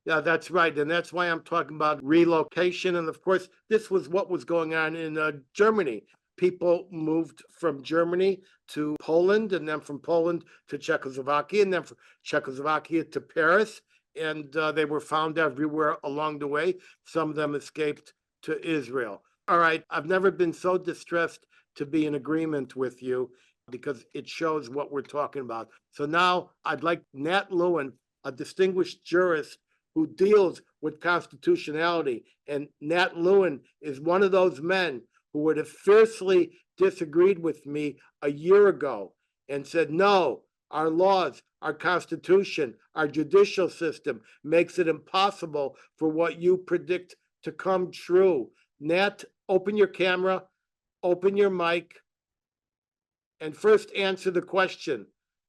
A: Yeah, that's right. And that's why I'm talking about relocation. And of course, this was what was going on in Germany. People moved from Germany to Poland, and then from Poland to Czechoslovakia, and then from Czechoslovakia to Paris. And they were found everywhere along the way. Some of them escaped to Israel. All right, I've never been so distressed to be in agreement with you, because it shows what we're talking about. So now I'd like Nat Lewin, a distinguished jurist who deals with constitutionality. And Nat Lewin is one of those men who would have fiercely disagreed with me a year ago and said, no, our laws, our constitution, our judicial system makes it impossible for what you predict to come true. Nat, open your camera, open your mic, and first answer the question.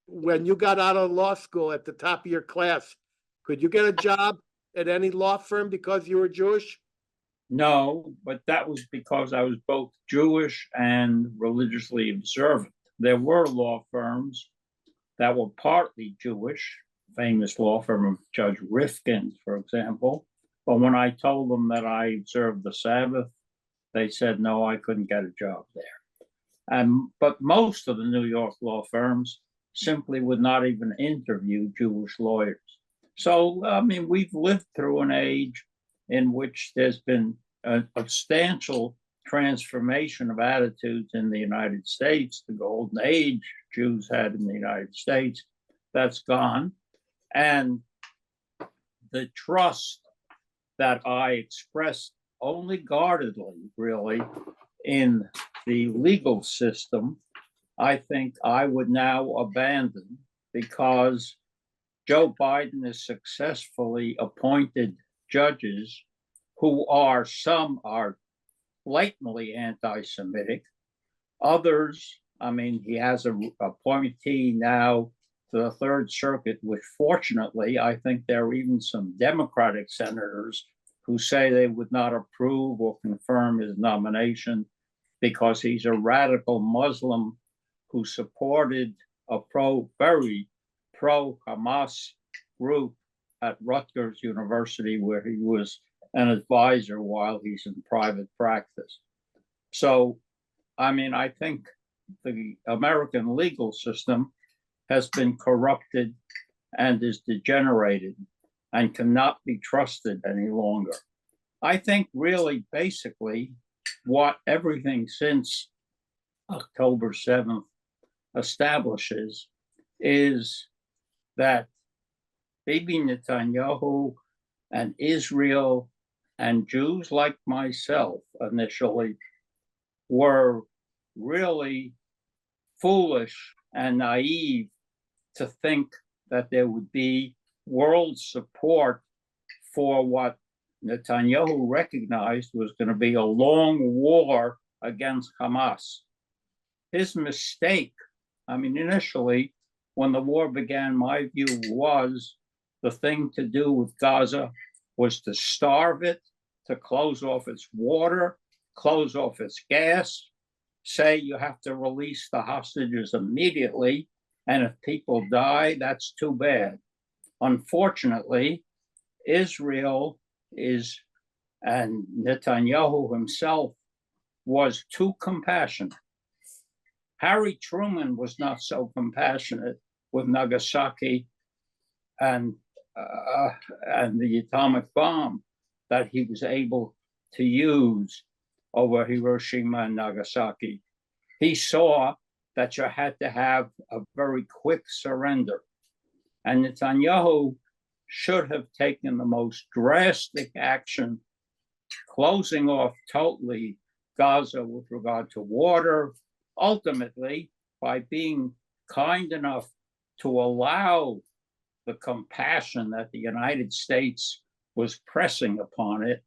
A: When you got out of law school at the top of your class, could you get a job at any law firm because you were Jewish?
D: No, but that was because I was both Jewish and religiously observant. There were law firms that were partly Jewish, famous law firm of Judge Rifkin, for example. But when I told them that I observed the Sabbath, they said, no, I couldn't get a job there. But most of the New York law firms simply would not even interview Jewish lawyers. So, I mean, we've lived through an age in which there's been a substantial transformation of attitudes in the United States. The golden age Jews had in the United States, that's gone. And the trust that I expressed only guardedly, really, in the legal system, I think I would now abandon, because Joe Biden has successfully appointed judges who some are blatantly anti-Semitic. Others, I mean, he has an appointee now to the Third Circuit, which fortunately, I think there are even some Democratic senators who say they would not approve or confirm his nomination because he's a radical Muslim who supported a very pro-Hamas group at Rutgers University, where he was an advisor while he's in private practice. So, I mean, I think the American legal system has been corrupted and is degenerated and cannot be trusted any longer. I think really basically what everything since October 7th establishes is that Bibi Netanyahu and Israel and Jews like myself initially were really foolish and naive to think that there would be world support for what Netanyahu recognized was going to be a long war against Hamas. His mistake, I mean, initially, when the war began, my view was the thing to do with Gaza was to starve it, to close off its water, close off its gas, say you have to release the hostages immediately, and if people die, that's too bad. Unfortunately, Israel and Netanyahu himself was too compassionate. Harry Truman was not so compassionate with Nagasaki and the atomic bomb that he was able to use over Hiroshima and Nagasaki. He saw that you had to have a very quick surrender. And Netanyahu should have taken the most drastic action, closing off totally Gaza with regard to water, ultimately by being kind enough to allow the compassion that the United States was pressing upon it.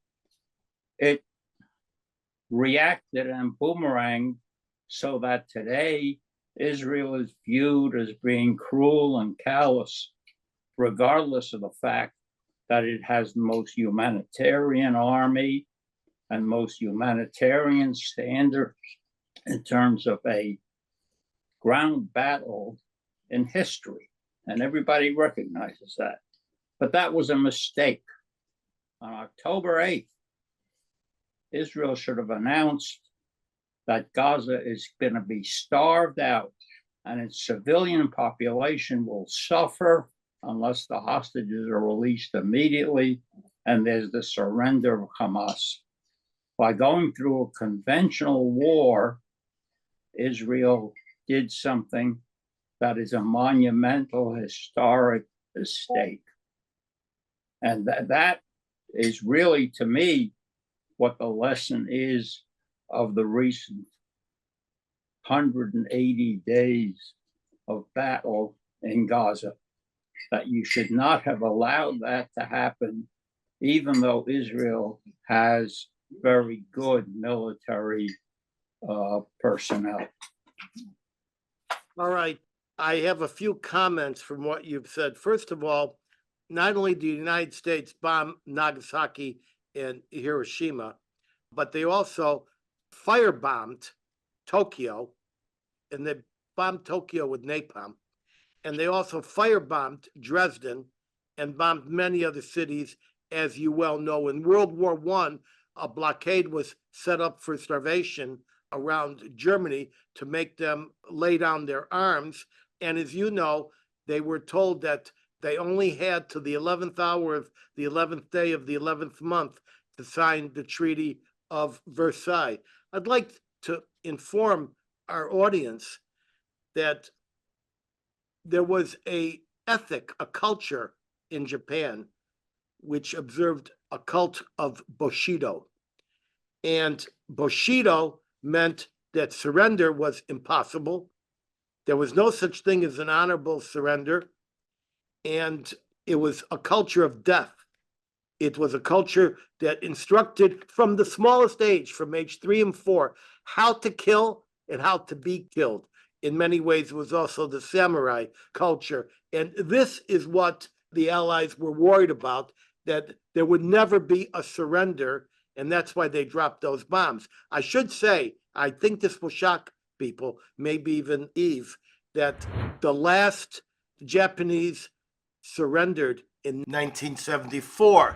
D: It reacted and boomeranged so that today Israel is viewed as being cruel and callous, regardless of the fact that it has the most humanitarian army and most humanitarian standards in terms of a ground battle in history. And everybody recognizes that. But that was a mistake. On October 8th, Israel should have announced that Gaza is going to be starved out and its civilian population will suffer unless the hostages are released immediately and there's the surrender of Hamas. By going through a conventional war, Israel did something that is a monumental historic mistake. And that is really, to me, what the lesson is of the recent 180 days of battle in Gaza, that you should not have allowed that to happen, even though Israel has very good military personnel.
A: All right. I have a few comments from what you've said. First of all, not only did the United States bomb Nagasaki and Hiroshima, but they also firebombed Tokyo, and they bombed Tokyo with napalm. And they also firebombed Dresden and bombed many other cities, as you well know. In World War I, a blockade was set up for starvation around Germany to make them lay down their arms. And as you know, they were told that they only had to the 11th hour of the 11th day of the 11th month to sign the Treaty of Versailles. I'd like to inform our audience that there was a ethic, a culture in Japan, which observed a cult of Bushido. And Bushido meant that surrender was impossible. There was no such thing as an honorable surrender. And it was a culture of death. It was a culture that instructed from the smallest age, from age 3 and 4, how to kill and how to be killed. In many ways, it was also the samurai culture. And this is what the Allies were worried about, that there would never be a surrender. And that's why they dropped those bombs. I should say, I think this will shock people, maybe even Eve, that the last Japanese surrendered in 1974.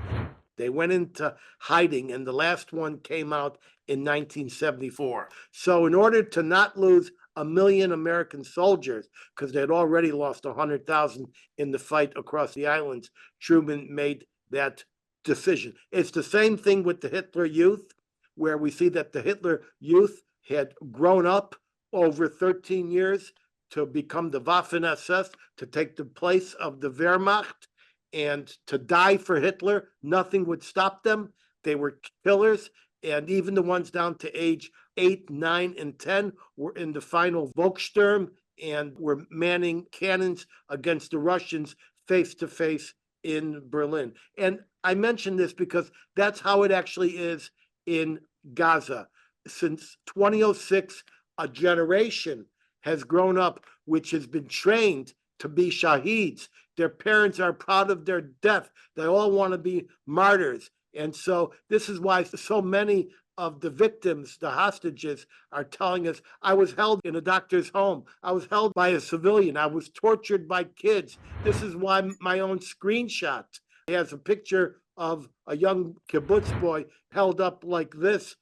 A: They went into hiding, and the last one came out in 1974. So in order to not lose 1 million American soldiers, because they'd already lost 100,000 in the fight across the islands, Truman made that decision. It's the same thing with the Hitler Youth, where we see that the Hitler Youth had grown up over 13 years to become the Waffen-SS, to take the place of the Wehrmacht, and to die for Hitler. Nothing would stop them. They were killers, and even the ones down to age 8, 9, and 10 were in the final Volkssturm and were manning cannons against the Russians face to face in Berlin. And I mention this because that's how it actually is in Gaza. Since 2006, a generation has grown up which has been trained to be shaheeds. Their parents are proud of their death. They all want to be martyrs. And so this is why so many of the victims, the hostages, are telling us, I was held in a doctor's home. I was held by a civilian. I was tortured by kids. This is why my own screenshot has a picture of a young kibbutz boy held up like this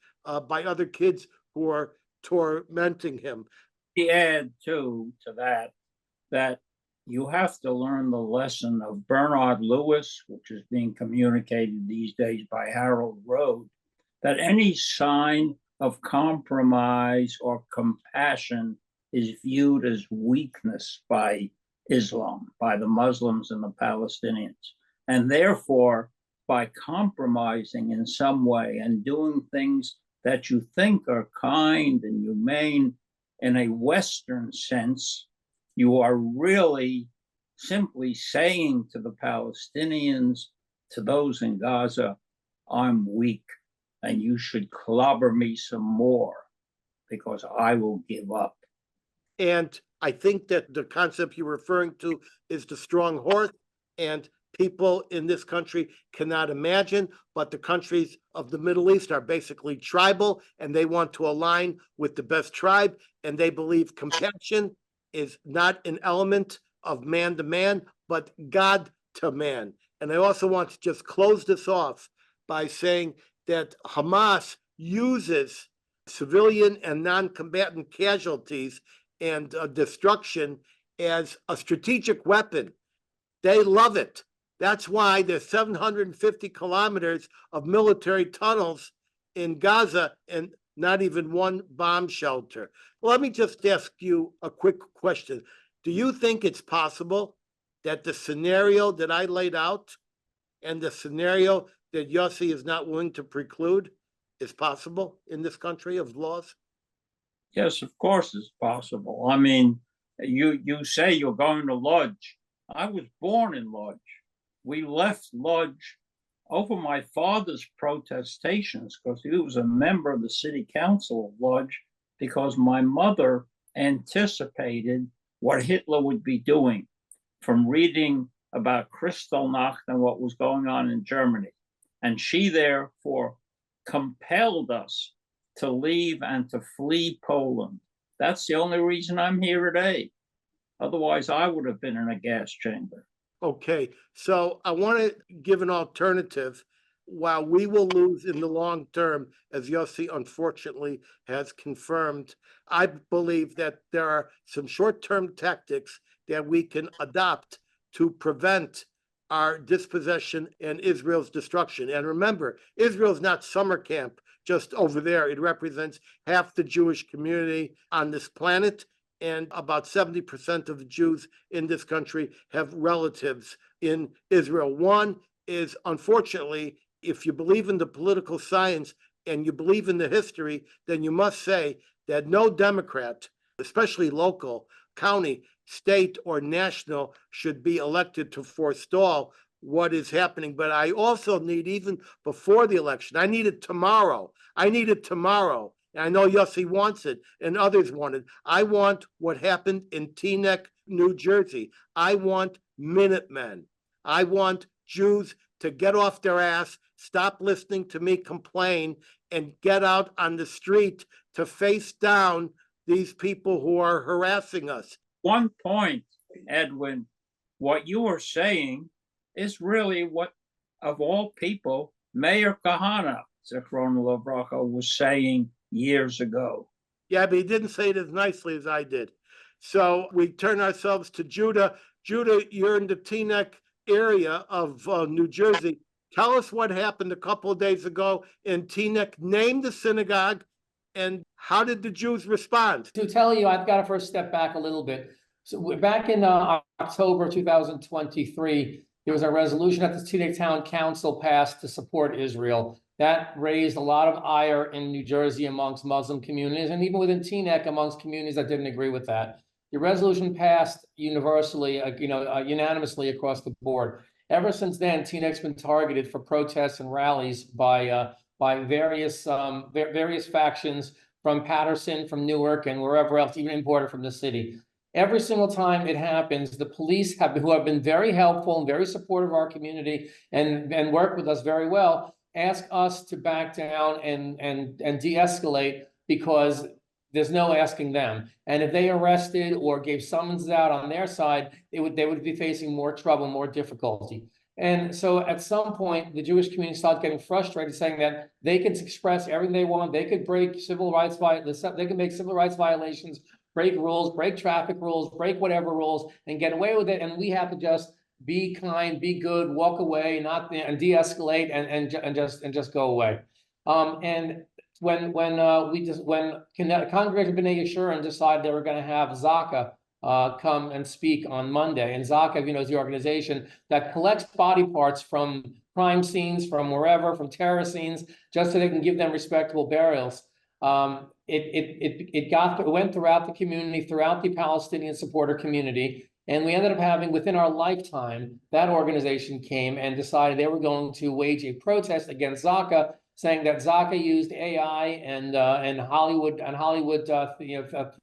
A: by other kids who are tormenting him.
D: me add too to that, that you have to learn the lesson of Bernard Lewis, which is being communicated these days by Harold Rode, that any sign of compromise or compassion is viewed as weakness by Islam, by the Muslims and the Palestinians. And therefore, by compromising in some way and doing things that you think are kind and humane in a Western sense, you are really simply saying to the Palestinians, to those in Gaza, I'm weak and you should clobber me some more because I will give up.
A: And I think that the concept you're referring to is the strong horse, and people in this country cannot imagine, but the countries of the Middle East are basically tribal, and they want to align with the best tribe, and they believe compassion is not an element of man to man, but God to man. And I also want to just close this off by saying that Hamas uses civilian and non-combatant casualties and destruction as a strategic weapon. They love it. That's why there's 750 kilometers of military tunnels in Gaza and not even one bomb shelter. Let me just ask you a quick question. Do you think it's possible that the scenario that I laid out and the scenario that Yossie is not willing to preclude is possible in this country of laws?
D: Yes, of course it's possible. I mean, you say you're going to Lodz. I was born in Lodz. We left Lodz over my father's protestations because he was a member of the city council of Lodz, because my mother anticipated what Hitler would be doing from reading about Kristallnacht and what was going on in Germany. And she therefore compelled us to leave and to flee Poland. That's the only reason I'm here today. Otherwise, I would have been in a gas chamber.
A: Okay, so I want to give an alternative. While we will lose in the long term, as Yossie unfortunately has confirmed, I believe that there are some short-term tactics that we can adopt to prevent our dispossession and Israel's destruction. And remember, Israel's not summer camp just over there. It represents half the Jewish community on this planet, and about 70% of the Jews in this country have relatives in Israel. One is, unfortunately, if you believe in the political science and you believe in the history, then you must say that no Democrat, especially local, county, state, or national, should be elected to forestall what is happening. But I also need, even before the election, I need it tomorrow. I need it tomorrow. And I know Yossie wants it and others want it. I want what happened in Teaneck, New Jersey. I want Minutemen. I want Jews to get off their ass, stop listening to me complain, and get out on the street to face down these people who are harassing us.
D: One point, Edwin, what you are saying is really what, of all people, Mayor Kahana, Zichrono Livracha, was saying years ago.
A: Yeah, but he didn't say it as nicely as I did. So we turn ourselves to Juda. Juda, you're in the Teaneck area of New Jersey. Tell us what happened a couple of days ago in Teaneck. Name the synagogue, and how did the Jews respond?
E: To tell you, I've got to first step back a little bit. So we're back in October 2023, there was a resolution that the Teaneck Town Council passed to support Israel. That raised a lot of ire in New Jersey amongst Muslim communities, and even within Teaneck amongst communities that didn't agree with that. The resolution passed universally, unanimously across the board. Ever since then, Teaneck's been targeted for protests and rallies by various factions from Patterson, from Newark, and wherever else, even imported from the city. Every single time it happens, the police who have been very helpful and very supportive of our community and work with us very well, ask us to back down and de-escalate, because there's no asking them. And if they arrested or gave summonses out on their side, they would be facing more trouble, more difficulty. And so at some point, the Jewish community started getting frustrated, saying that they could express everything they want. They could break civil rights, they could make civil rights violations break rules, break traffic rules, break whatever rules, and get away with it. And we have to just be kind, be good, walk away, not and de-escalate, and just go away. And when Congregation B'nai Yeshurun decided they were going to have Zaka come and speak on Monday, and Zaka, you know, is the organization that collects body parts from crime scenes, from wherever, from terror scenes, just so they can give them respectable burials. It went throughout the community, throughout the Palestinian supporter community, and we ended up having, within our lifetime, that organization came and decided they were going to wage a protest against Zaka, saying that Zaka used AI and Hollywood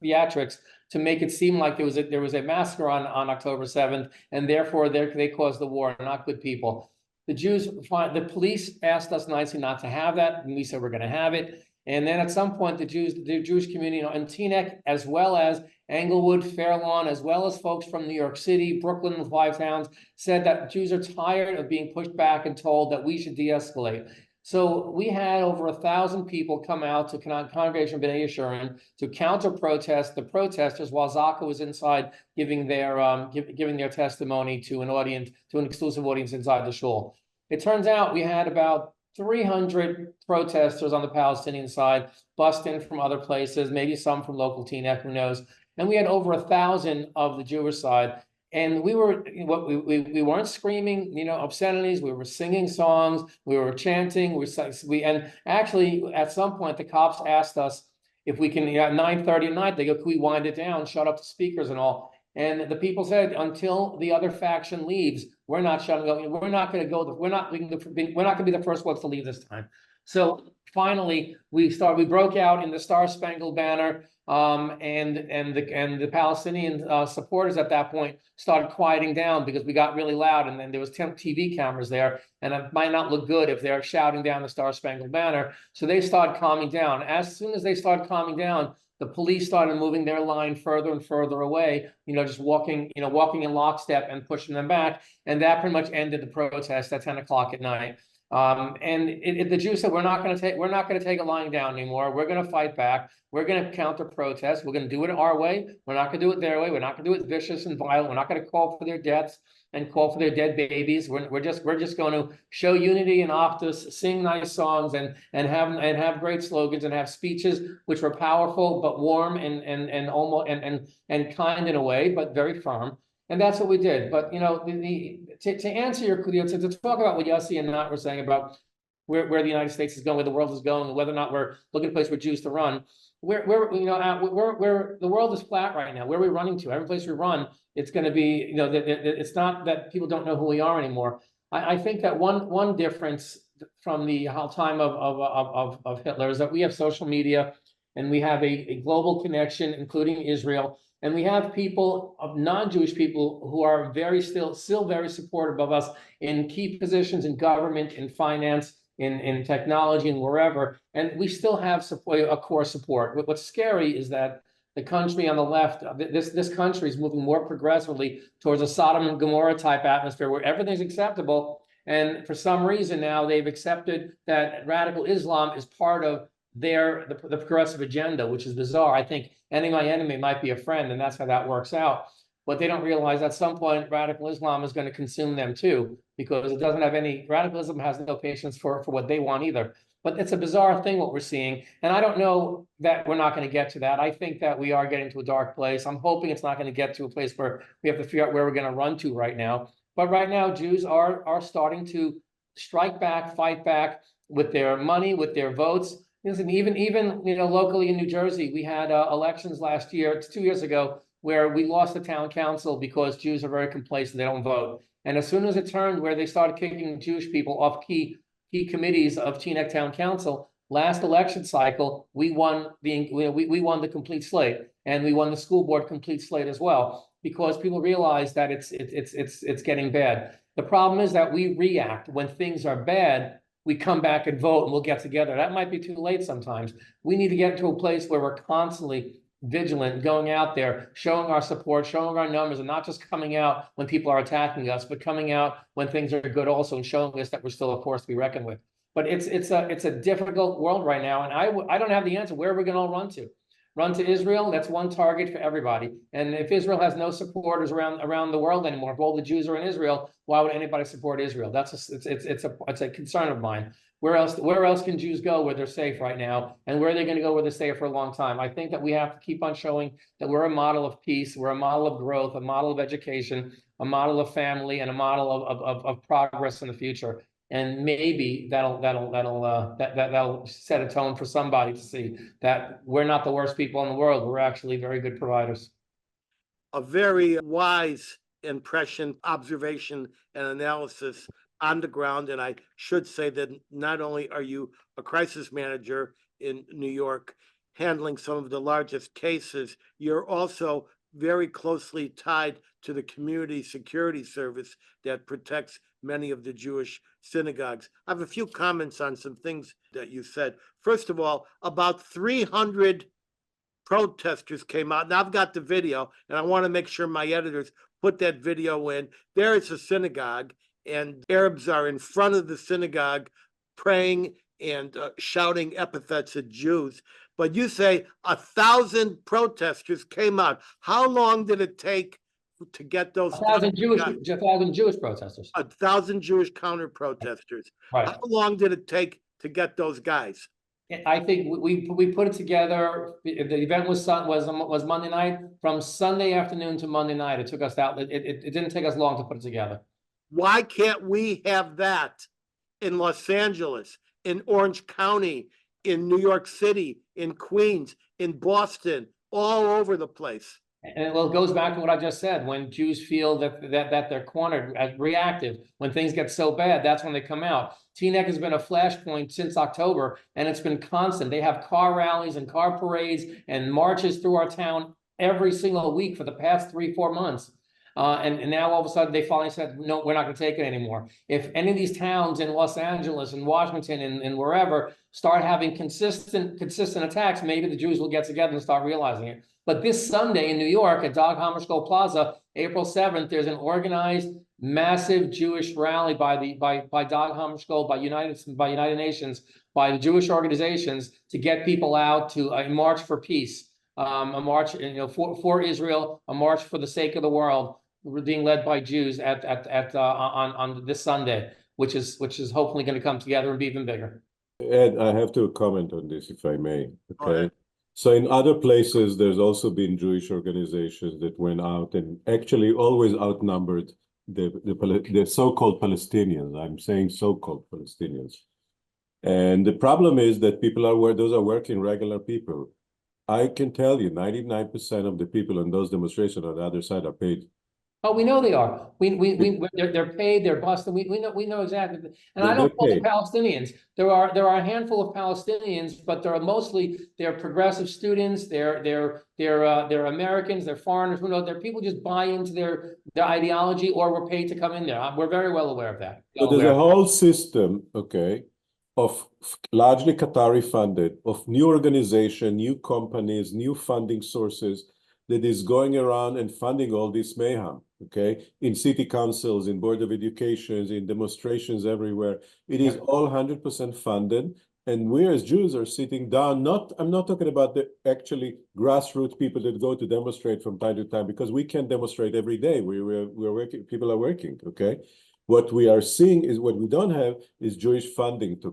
E: theatrics to make it seem like there was a massacre on October 7th, and therefore they caused the war, not good people. The police asked us nicely not to have that, and we said we're going to have it. And then at some point, the Jewish community, you know, in Teaneck, as well as Englewood, Fairlawn, as well as folks from New York City, Brooklyn, and the five towns, said that Jews are tired of being pushed back and told that we should de-escalate. So we had over 1,000 people come out to Congregation B'nai Yeshurun to counter-protest the protesters, while Zaka was inside giving their testimony to an exclusive audience inside the shul. It turns out we had about 300 protesters on the Palestinian side, bust in from other places, maybe some from local Teaneck, who knows? And we had over 1,000 of the Jewish side. And we weren't screaming, you know, obscenities. We were singing songs. We were chanting. And actually, at some point, the cops asked us if we can. At 9:30 at night, they go, "Can we wind it down? Shut up the speakers and all." And the people said, "Until the other faction leaves, we're not shutting up. We're not going to go. We're not going to be the first ones to leave this time." So finally, we broke out in the Star Spangled Banner. And the Palestinian supporters at that point started quieting down because we got really loud, and then there was TV cameras there, and it might not look good if they're shouting down the Star Spangled Banner. So they started calming down. As soon as they started calming down, the police started moving their line further and further away, you know, just walking in lockstep and pushing them back, and that pretty much ended the protest at 10 o'clock at night. The Jews said, we're not going to take it lying down anymore. We're going to fight back. We're going to counter protest. We're going to do it our way. We're not going to do it their way. We're not going to do it vicious and violent. We're not going to call for their deaths and call for their dead babies. We're just going to show unity and optus, sing nice songs, and have great slogans, and have speeches which were powerful but warm and almost and kind in a way, but very firm. And that's what we did. But, you know, to answer your, to talk about what Yossie and Nat were saying about where the United States is going, where the world is going, and whether or not we're looking at a place for Jews to run, where the world is flat right now. Where are we running to? Every place we run, it's going to be, you know, it's not that people don't know who we are anymore. I think that one difference from the time of Hitler is that we have social media, and we have a global connection, including Israel. And we have people of non-Jewish people who are still very supportive of us in key positions in government, in finance, in technology, and wherever. And we still have a core support. What's scary is that the country on the left, this country is moving more progressively towards a Sodom and Gomorrah type atmosphere where everything's acceptable. And for some reason now they've accepted that radical Islam is part of the progressive agenda, which is bizarre. I think enemy my enemy might be a friend, and that's how that works out. But they don't realize at some point radical Islam is going to consume them too, because it doesn't have any, radicalism has no patience for what they want either. But it's a bizarre thing what we're seeing. And I don't know that we're not going to get to that. I think that we are getting to a dark place. I'm hoping it's not going to get to a place where we have to figure out where we're going to run to right now. But right now, Jews are starting to strike back, fight back with their money, with their votes. Listen, even you know, locally in New Jersey, we had elections last year, 2 years ago, where we lost the town council because Jews are very complacent; they don't vote. And as soon as it turned where they started kicking Jewish people off key committees of Teaneck Town Council, last election cycle, we won the complete slate, and we won the school board complete slate as well, because people realize that it's getting bad. The problem is that we react when things are bad. We come back and vote, and we'll get together. That might be too late sometimes. We need to get to a place where we're constantly vigilant, going out there, showing our support, showing our numbers, and not just coming out when people are attacking us, but coming out when things are good also, and showing us that we're still a force to be reckoned with. But it's a difficult world right now, and I don't have the answer where we're going to all run to. run to Israel, that's one target for everybody. And if Israel has no supporters around the world anymore, if all the Jews are in Israel, why would anybody support Israel? It's a concern of mine. Where else can Jews go where they're safe right now? And where are they going to go where they're safe for a long time? I think that we have to keep on showing that we're a model of peace, we're a model of growth, a model of education, a model of family, and a model of progress in the future. And maybe that'll set a tone for somebody to see that we're not the worst people in the world. We're actually very good providers.
A: A very wise impression, observation, and analysis on the ground. And I should say that not only are you a crisis manager in New York, handling some of the largest cases, you're also very closely tied to the community security service that protects many of the Jewish synagogues. I have a few comments on some things that you said. First of all, about 300 protesters came out. Now I've got the video, and I want to make sure my editors put that video in. There is a synagogue, and Arabs are in front of the synagogue praying and shouting epithets at Jews. But you say 1,000 protesters came out. How long did it take to get those
E: 1,000 Jewish protesters?
A: 1,000 Jewish counter protesters.
E: Right.
A: How long did it take to get those guys?
E: I think we put it together. The event was Monday night. From Sunday afternoon to Monday night, it took us out. It didn't take us long to put it together.
A: Why can't we have that in Los Angeles, in Orange County, in New York City, in Queens, in Boston, all over the place?
E: And well, it goes back to what I just said. When Jews feel that they're cornered, reactive, when things get so bad, that's when they come out. Teaneck has been a flashpoint since October, and it's been constant. They have car rallies and car parades and marches through our town every single week for the past 3-4 months. And now all of a sudden they finally said, no, we're not going to take it anymore. If any of these towns in Los Angeles and Washington and wherever start having consistent attacks, maybe the Jews will get together and start realizing it. But this Sunday in New York at Dag Hammarskjöld Plaza, April 7th, there's an organized massive Jewish rally by Dag Hammarskjöld, by United Nations, by the Jewish organizations to get people out to a march for peace, a march, for Israel, a march for the sake of the world. We're being led by Jews on this Sunday, which is hopefully going to come together and be even bigger.
C: Ed, I have to comment on this, if I may. Okay. So in other places, there's also been Jewish organizations that went out and actually always outnumbered the so-called Palestinians. I'm saying so-called Palestinians. And the problem is that those are working regular people. I can tell you 99% of the people in those demonstrations on the other side are paid.
E: Oh, we know they are. They're paid. They're busted. We know exactly. And I don't call them Palestinians. There are a handful of Palestinians, but they're progressive students. They're Americans. They're foreigners. They're people just buy into their ideology, or were paid to come in there. We're very well aware of that.
C: So there's a whole system, of largely Qatari funded, of new organization, new companies, new funding sources that is going around and funding all this mayhem, in city councils, in board of educations, in demonstrations everywhere. It is all 100% funded. And we as Jews are sitting down, I'm not talking about the actually grassroots people that go to demonstrate from time to time, because we can't demonstrate every day. We're working, people are working, What we are seeing is, what we don't have is Jewish funding to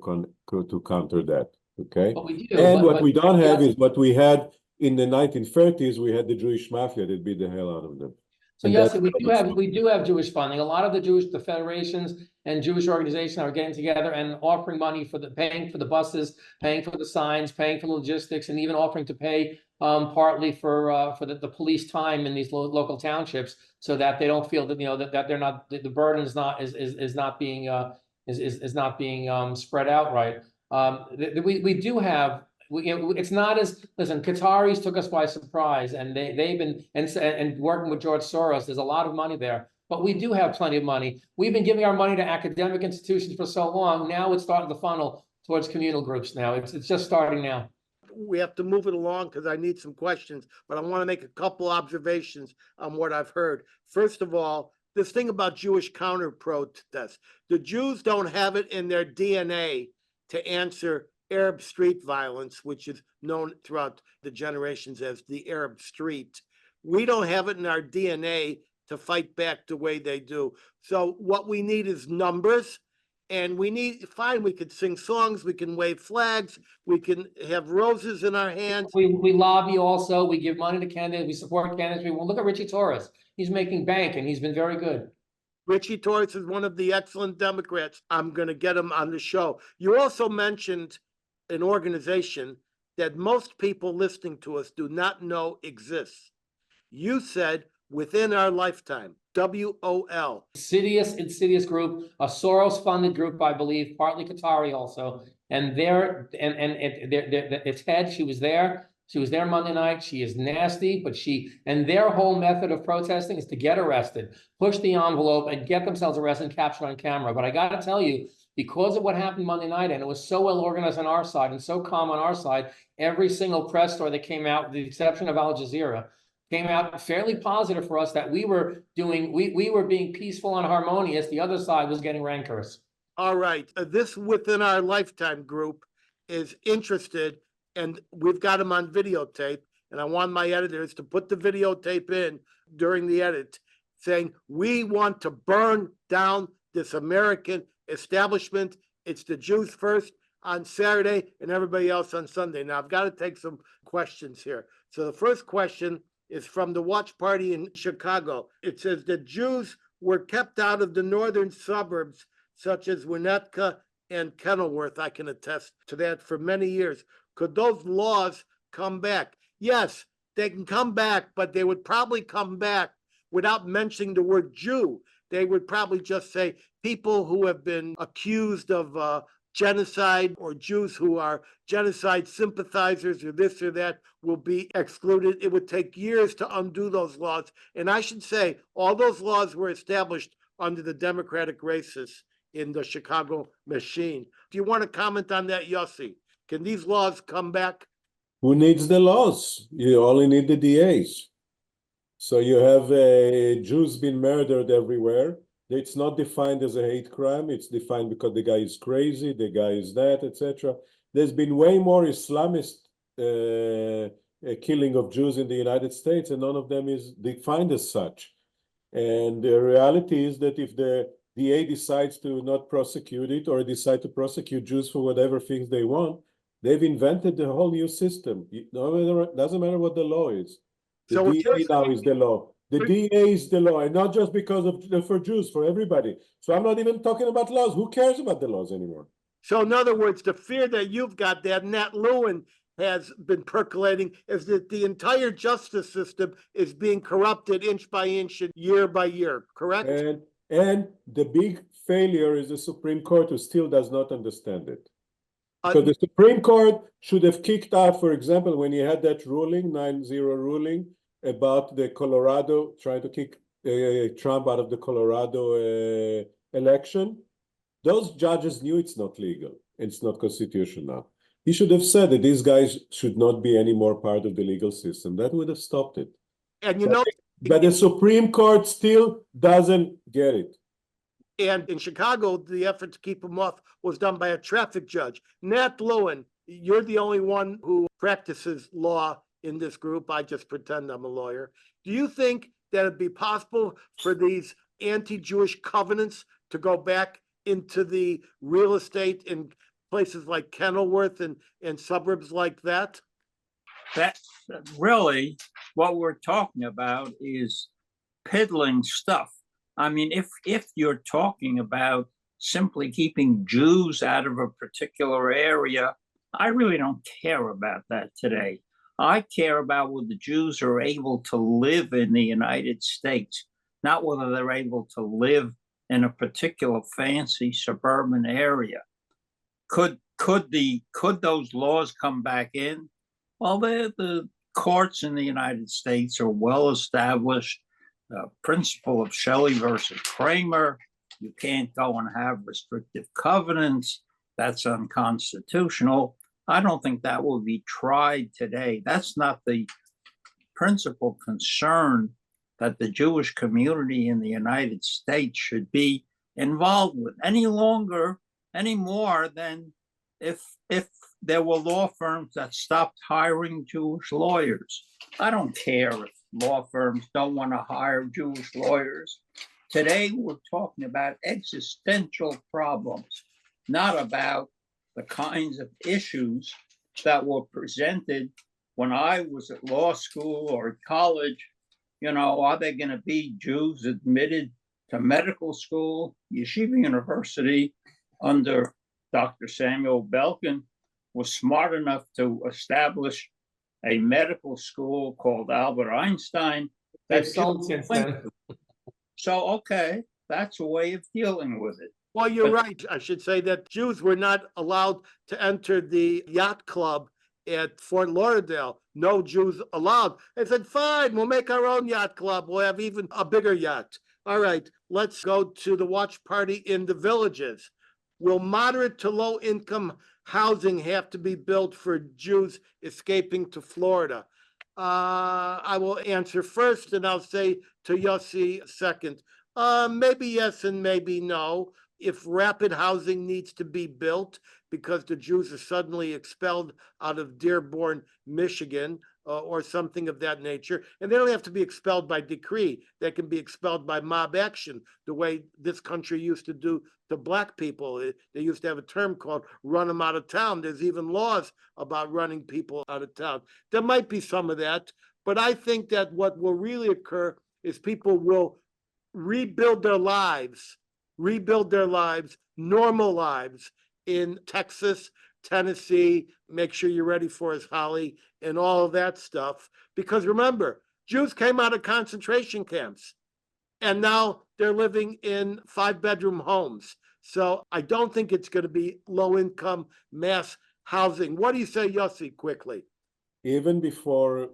C: counter that,
E: But we do,
C: And what we don't have is what we had in the 1930s. We had the Jewish mafia that beat the hell out of them.
E: So yes, we do have Jewish funding. A lot of the federations and Jewish organizations are getting together and offering money paying for the buses, paying for the signs, paying for logistics, and even offering to pay partly for the police time in these local townships, so that they don't feel that that they're not, the burden is not being spread out right. We do have. It's not as, listen, Qataris took us by surprise, and they've been and working with George Soros. There's a lot of money there, but we do have plenty of money. We've been giving our money to academic institutions for so long. Now it's starting to funnel towards communal groups. Now it's just starting now.
A: We have to move it along because I need some questions, but I want to make a couple observations on what I've heard. First of all, this thing about Jewish counter protests. The Jews don't have it in their DNA to answer Arab street violence, which is known throughout the generations as the Arab street. We don't have it in our DNA to fight back the way they do. So what we need is numbers. And we need, fine, we could sing songs, we can wave flags, we can have roses in our hands.
E: We lobby also, we give money to candidates, we support candidates. Well, look at Richie Torres. He's making bank and he's been very good.
A: Richie Torres is one of the excellent Democrats. I'm going to get him on the show. You also mentioned an organization that most people listening to us do not know exists. You said Within Our Lifetime, WOL.
E: Insidious group, a Soros-funded group, I believe, partly Qatari also. And its head, she was there. She was there Monday night. She is nasty, but and their whole method of protesting is to get arrested, push the envelope, and get themselves arrested and captured on camera. But I got to tell you, because of what happened Monday night, and it was so well organized on our side and so calm on our side, every single press story that came out, with the exception of Al Jazeera, came out fairly positive for us that we were being peaceful and harmonious. The other side was getting rancorous.
A: All right. This Within Our Lifetime group is interested, and we've got them on videotape. And I want my editors to put the videotape in during the edit saying, we want to burn down this American establishment. It's the Jews first on Saturday and everybody else on Sunday. Now, I've got to take some questions here. So the first question is from the Watch Party in Chicago. It says the Jews were kept out of the northern suburbs, such as Winnetka and Kenilworth. I can attest to that for many years. Could those laws come back? Yes, they can come back, but they would probably come back without mentioning the word Jew. They would probably just say people who have been accused of genocide, or Jews who are genocide sympathizers, or this or that, will be excluded. It would take years to undo those laws. And I should say, all those laws were established under the Democratic racists in the Chicago machine. Do you want to comment on that, Yossi? Can these laws come back?
C: Who needs the laws? You only need the DAs. So you have Jews being murdered everywhere. It's not defined as a hate crime. It's defined because the guy is crazy, the guy is that, etc. There's been way more Islamist killing of Jews in the United States, and none of them is defined as such. And the reality is that if the DA decides to not prosecute it, or decide to prosecute Jews for whatever things they want, they've invented a whole new system. Doesn't matter what the law is. The
A: So
C: DA now is the law. The DA is the law, and not just because of for Jews, for everybody. So I'm not even talking about laws. Who cares about the laws anymore?
A: So in other words, the fear that you've got, that Nat Lewin has been percolating, is that the entire justice system is being corrupted inch by inch and year by year, correct?
C: And the big failure is the Supreme Court, who still does not understand it. Because the Supreme Court should have kicked out, for example, when you had that ruling, 9-0 ruling, about the Colorado, trying to kick Trump out of the Colorado election. Those judges knew it's not legal. It's not constitutional. He should have said that these guys should not be any more part of the legal system. That would have stopped it.
A: And you know,
C: but the Supreme Court still doesn't get it.
A: And in Chicago, the effort to keep him off was done by a traffic judge. Nat Lewin, you're the only one who practices law in this group. I just pretend I'm a lawyer. Do you think that it'd be possible for these anti-Jewish covenants to go back into the real estate in places like Kenilworth and suburbs like that?
D: That really, what we're talking about is piddling stuff. I mean, if you're talking about simply keeping Jews out of a particular area, I really don't care about that today. I care about whether the Jews are able to live in the United States, not whether they're able to live in a particular fancy suburban area. Could those laws come back in? Well, the courts in the United States are well established. Principle of Shelley versus Kramer. You can't go and have restrictive covenants. That's unconstitutional. I don't think that will be tried today. That's not the principal concern that the Jewish community in the United States should be involved with any more than if there were law firms that stopped hiring Jewish lawyers, I don't care if law firms don't want to hire Jewish lawyers. Today, we're talking about existential problems, not about the kinds of issues that were presented when I was at law school or at college. You know, are there going to be Jews admitted to medical school? Yeshiva University under Dr. Samuel Belkin was smart enough to establish a medical school called Albert Einstein.
E: They've sold since then.
D: So, okay, that's a way of dealing with it.
A: Well, you're right. I should say that Jews were not allowed to enter the yacht club at Fort Lauderdale. No Jews allowed. They said, fine, we'll make our own yacht club. We'll have even a bigger yacht. All right, let's go to the watch party in the villages. Will moderate to low income housing have to be built for Jews escaping to Florida? I will answer first, and I'll say to Yossi second. Maybe yes and maybe no. If rapid housing needs to be built because the Jews are suddenly expelled out of Dearborn, Michigan, or something of that nature, and they don't have to be expelled by decree. They can be expelled by mob action, the way this country used to do to Black people. They used to have a term called run them out of town. There's even laws about running people out of town. There might be some of that, but I think that what will really occur is people will rebuild their lives, normal lives in Texas, Tennessee. Make sure you're ready for us, Holly, and all of that stuff. Because remember, Jews came out of concentration camps, and now they're living in 5-bedroom homes. So I don't think it's going to be low-income mass housing. What do you say, Yossi, quickly?
C: Even before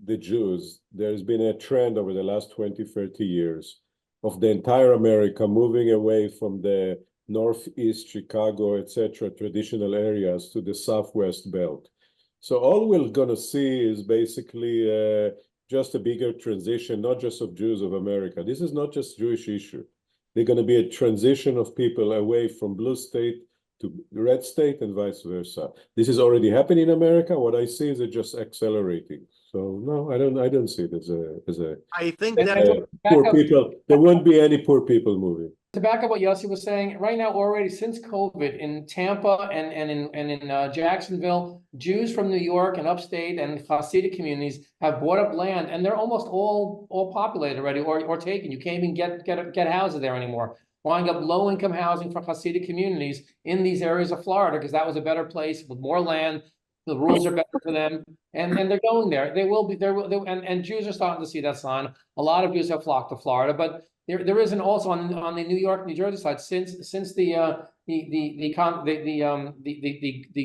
C: the Jews, there's been a trend over the last 20, 30 years of the entire America moving away from the Northeast, Chicago, etc., traditional areas to the Southwest belt. So all we're going to see is basically just a bigger transition, not just of Jews of America. This is not just Jewish issue. They're going to be a transition of people away from blue state to red state and vice versa. This is already happening in America. What I see is it just accelerating. So no, I don't see it as a
A: I think that
C: poor people. There won't be any poor people moving.
E: To back up what Yossi was saying, right now already since COVID in Tampa and in Jacksonville, Jews from New York and upstate and Hasidic communities have bought up land, and they're almost all populated already or taken. You can't even get houses there anymore. Winding up low-income housing for Hasidic communities in these areas of Florida because that was a better place with more land. The rules are better for them, and they're going there. They will be there. And Jews are starting to see that sign. A lot of Jews have flocked to Florida, but there isn't also on the New York, New Jersey side since the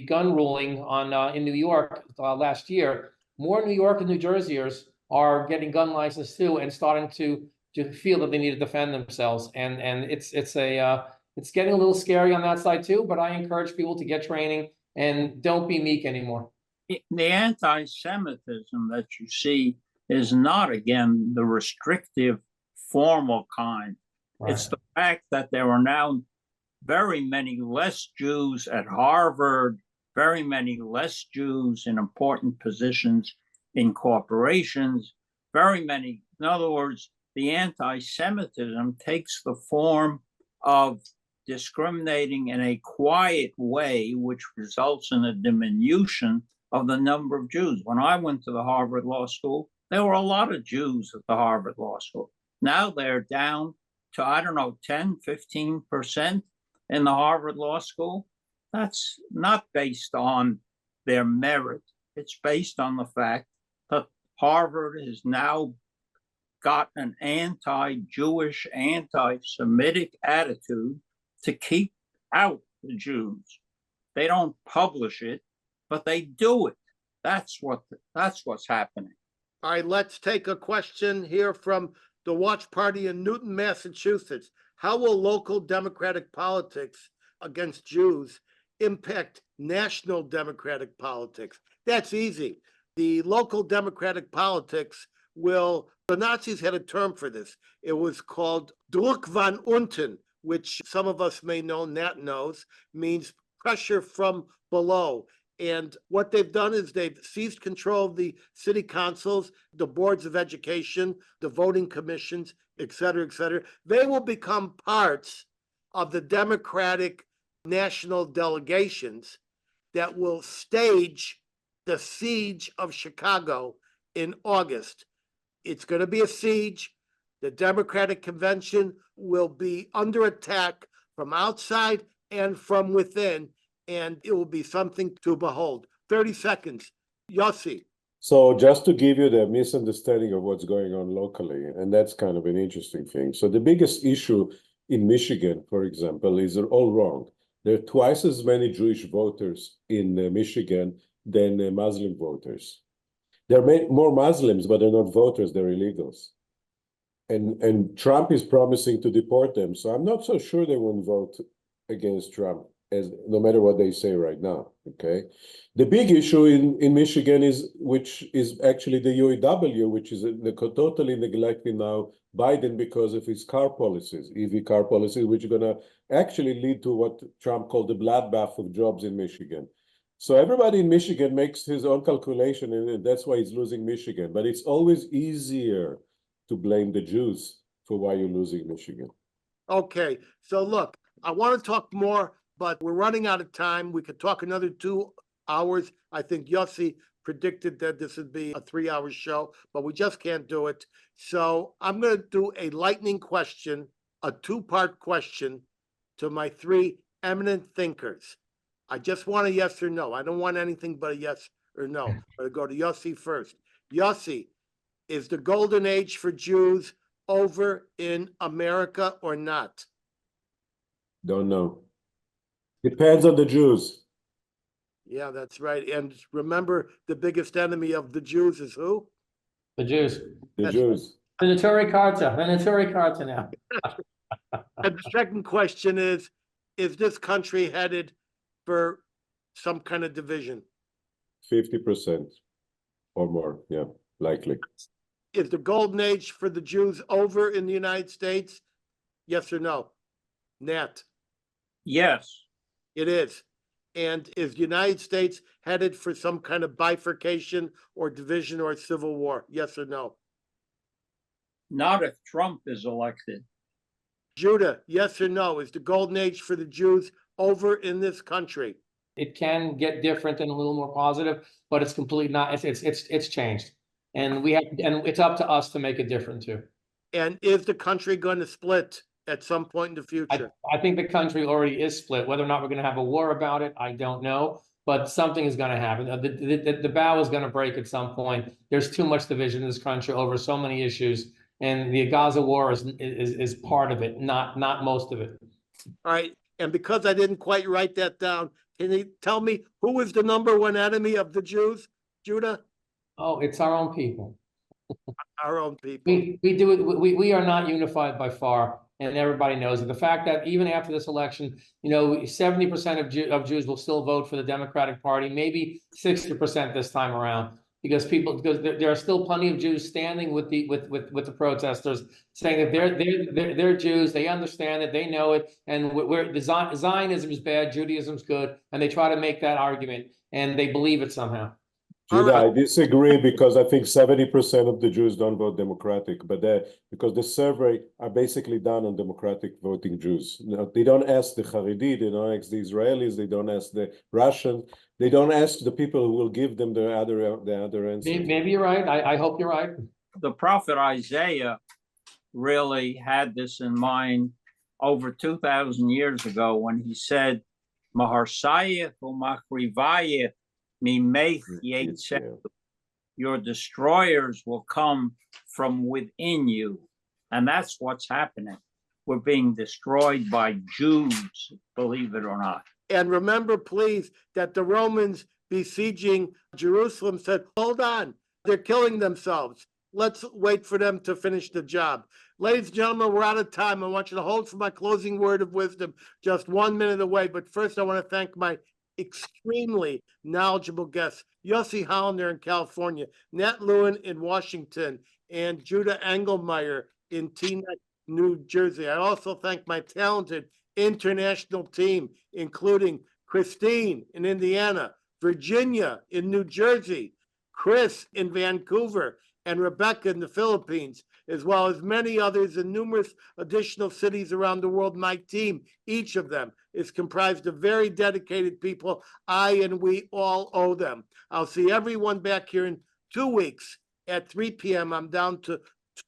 E: gun ruling on in New York last year. More New York and New Jerseyers are getting gun licenses too and starting to feel that they need to defend themselves. And it's getting a little scary on that side too. But I encourage people to get training and don't be meek anymore.
D: The anti-Semitism that you see is not, again, the restrictive formal kind. Right. It's the fact that there are now very many less Jews at Harvard, very many less Jews in important positions in corporations, very many. In other words, the anti-Semitism takes the form of discriminating in a quiet way, which results in a diminution of the number of Jews. When I went to the Harvard Law School, there were a lot of Jews at the Harvard Law School. Now they're down to, I don't know, 10, 15% in the Harvard Law School. That's not based on their merit. It's based on the fact that Harvard has now got an anti-Jewish, anti-Semitic attitude to keep out the Jews. They don't publish it, but they do it. That's what's happening.
A: All right, let's take a question here from the watch party in Newton, Massachusetts. How will local democratic politics against Jews impact national democratic politics? That's easy. The local democratic politics will, the Nazis had a term for this. It was called Druck von unten, which some of us may know, Nat knows, means pressure from below. And what they've done is they've seized control of the city councils, the boards of education, the voting commissions, et cetera, et cetera. They will become parts of the Democratic national delegations that will stage the siege of Chicago in August. It's going to be a siege. The Democratic convention will be under attack from outside and from within, and it will be something to behold. 30 seconds. Yossi.
C: So just to give you the misunderstanding of what's going on locally, and that's kind of an interesting thing. So the biggest issue in Michigan, for example, is they're all wrong. There are twice as many Jewish voters in Michigan than Muslim voters. There are more Muslims, but they're not voters, they're illegals. And Trump is promising to deport them. So I'm not so sure they won't vote against Trump, as no matter what they say right now. Okay. The big issue in Michigan which is actually the UAW, which is totally neglecting now Biden because of his car policies, EV car policies, which are gonna actually lead to what Trump called the bloodbath of jobs in Michigan. So everybody in Michigan makes his own calculation, and that's why he's losing Michigan. But it's always easier to blame the Jews for why you're losing Michigan.
A: Okay, so look, I want to talk more, but we're running out of time. We could talk another 2 hours. I think Yossi predicted that this would be a 3-hour show, but we just can't do it. So I'm going to do a lightning question, a 2-part question to my 3 eminent thinkers. I just want a yes or no. I don't want anything but a yes or no. I'm going to go to Yossi first. Yossi, is the golden age for Jews over in America or not?
C: Don't know. Depends on the Jews.
A: Yeah, that's right. And remember, the biggest enemy of the Jews is who?
E: The Jews.
C: The Jews.
E: The Notori Karta now.
A: And the second question is this country headed for some kind of division?
C: 50% or more, yeah, likely.
A: Is the golden age for the Jews over in the United States? Yes or no? Nat?
D: Yes.
A: It is. And is the United States headed for some kind of bifurcation or division or civil war? Yes or no?
D: Not if Trump is elected.
A: Judah, yes or no? Is the golden age for the Jews over in this country?
E: It can get different and a little more positive, but it's completely not. It's changed, and it's up to us to make it different too.
A: And is the country going to split at some point in the future?
E: I think the country already is split. Whether or not we're going to have a war about it, I don't know. But something is going to happen. The bow is going to break at some point. There's too much division in this country over so many issues, and the Gaza war is part of it, not most of it.
A: All right. And because I didn't quite write that down, can you tell me who is the #1 enemy of the Jews, Judah?
E: Oh, it's our own people.
A: Our own people.
E: We do it. We are not unified by far, and everybody knows it. The fact that even after this election, 70% of Jews will still vote for the Democratic Party, maybe 60% this time around, because there are still plenty of Jews standing with the protesters, saying that they're Jews, they understand it, they know it, and Zionism is bad, Judaism is good, and they try to make that argument, and they believe it somehow.
C: Judah, I disagree because I think 70% of the Jews don't vote Democratic, but because the survey are basically done on Democratic voting Jews. They don't ask the Haredi, they don't ask the Israelis, they don't ask the Russians, they don't ask the people who will give them the other answers.
E: Maybe you're right. I hope you're right.
D: The prophet Isaiah really had this in mind over 2,000 years ago when he said, Maharsayeth u'machrivayeth mimech yetzehu. Your destroyers will come from within you. And that's what's happening. We're being destroyed by Jews, believe it or not.
A: And remember, please, that the Romans besieging Jerusalem said, hold on, they're killing themselves. Let's wait for them to finish the job. Ladies and gentlemen, we're out of time. I want you to hold for my closing word of wisdom, just 1 minute away. But first, I want to thank my extremely knowledgeable guests, Yossie Hollander in California, Nathan Lewin in Washington, and Juda Engelmayer in Teaneck, New Jersey. I also thank my talented international team, including Christine in Indiana, Virginia in New Jersey, Chris in Vancouver, and Rebecca in the Philippines, as well as many others in numerous additional cities around the world. My team, each of them, is comprised of very dedicated people. I and we all owe them. I'll see everyone back here in 2 weeks at 3 p.m. I'm down to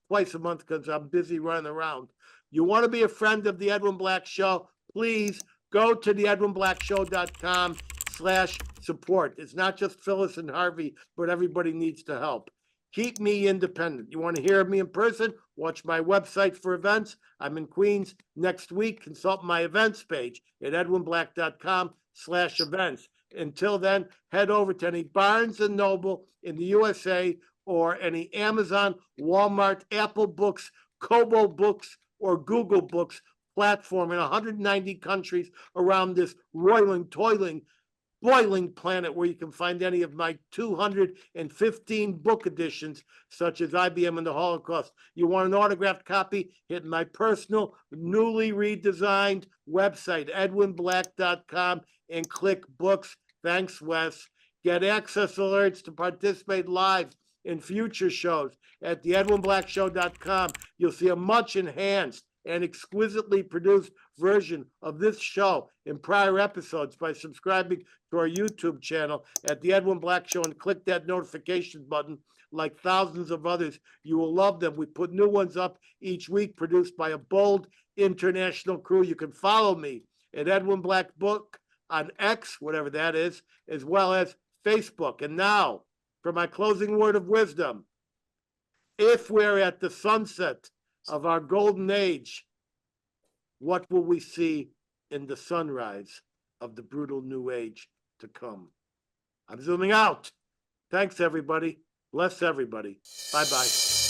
A: twice a month because I'm busy running around. You want to be a friend of the Edwin Black Show, please go to the edwinblackshow.com/support. It's not just Phyllis and Harvey, but everybody needs to help. Keep me independent. You want to hear me in person? Watch my website for events. I'm in Queens next week. Consult my events page at edwinblack.com/events. Until then, head over to any Barnes & Noble in the USA or any Amazon, Walmart, Apple Books, Kobo Books, or Google Books platform in 190 countries around this roiling, toiling, boiling planet where you can find any of my 215 book editions, such as IBM and the Holocaust. You want an autographed copy? Hit my personal, newly redesigned website, edwinblack.com, and click books. Thanks, Wes. Get access alerts to participate live in future shows at the edwinblackshow.com. You'll see a much enhanced and exquisitely produced version of this show in prior episodes by subscribing to our YouTube channel at the Edwin Black Show and click that notification button. Like thousands of others, you will love them. We put new ones up each week, produced by a bold international crew. You can follow me at Edwin Black Book on X, whatever that is, as well as Facebook. And now, for my closing word of wisdom, if we're at the sunset of our golden age, what will we see in the sunrise of the brutal new age to come? I'm zooming out. Thanks, everybody. Bless everybody. Bye-bye.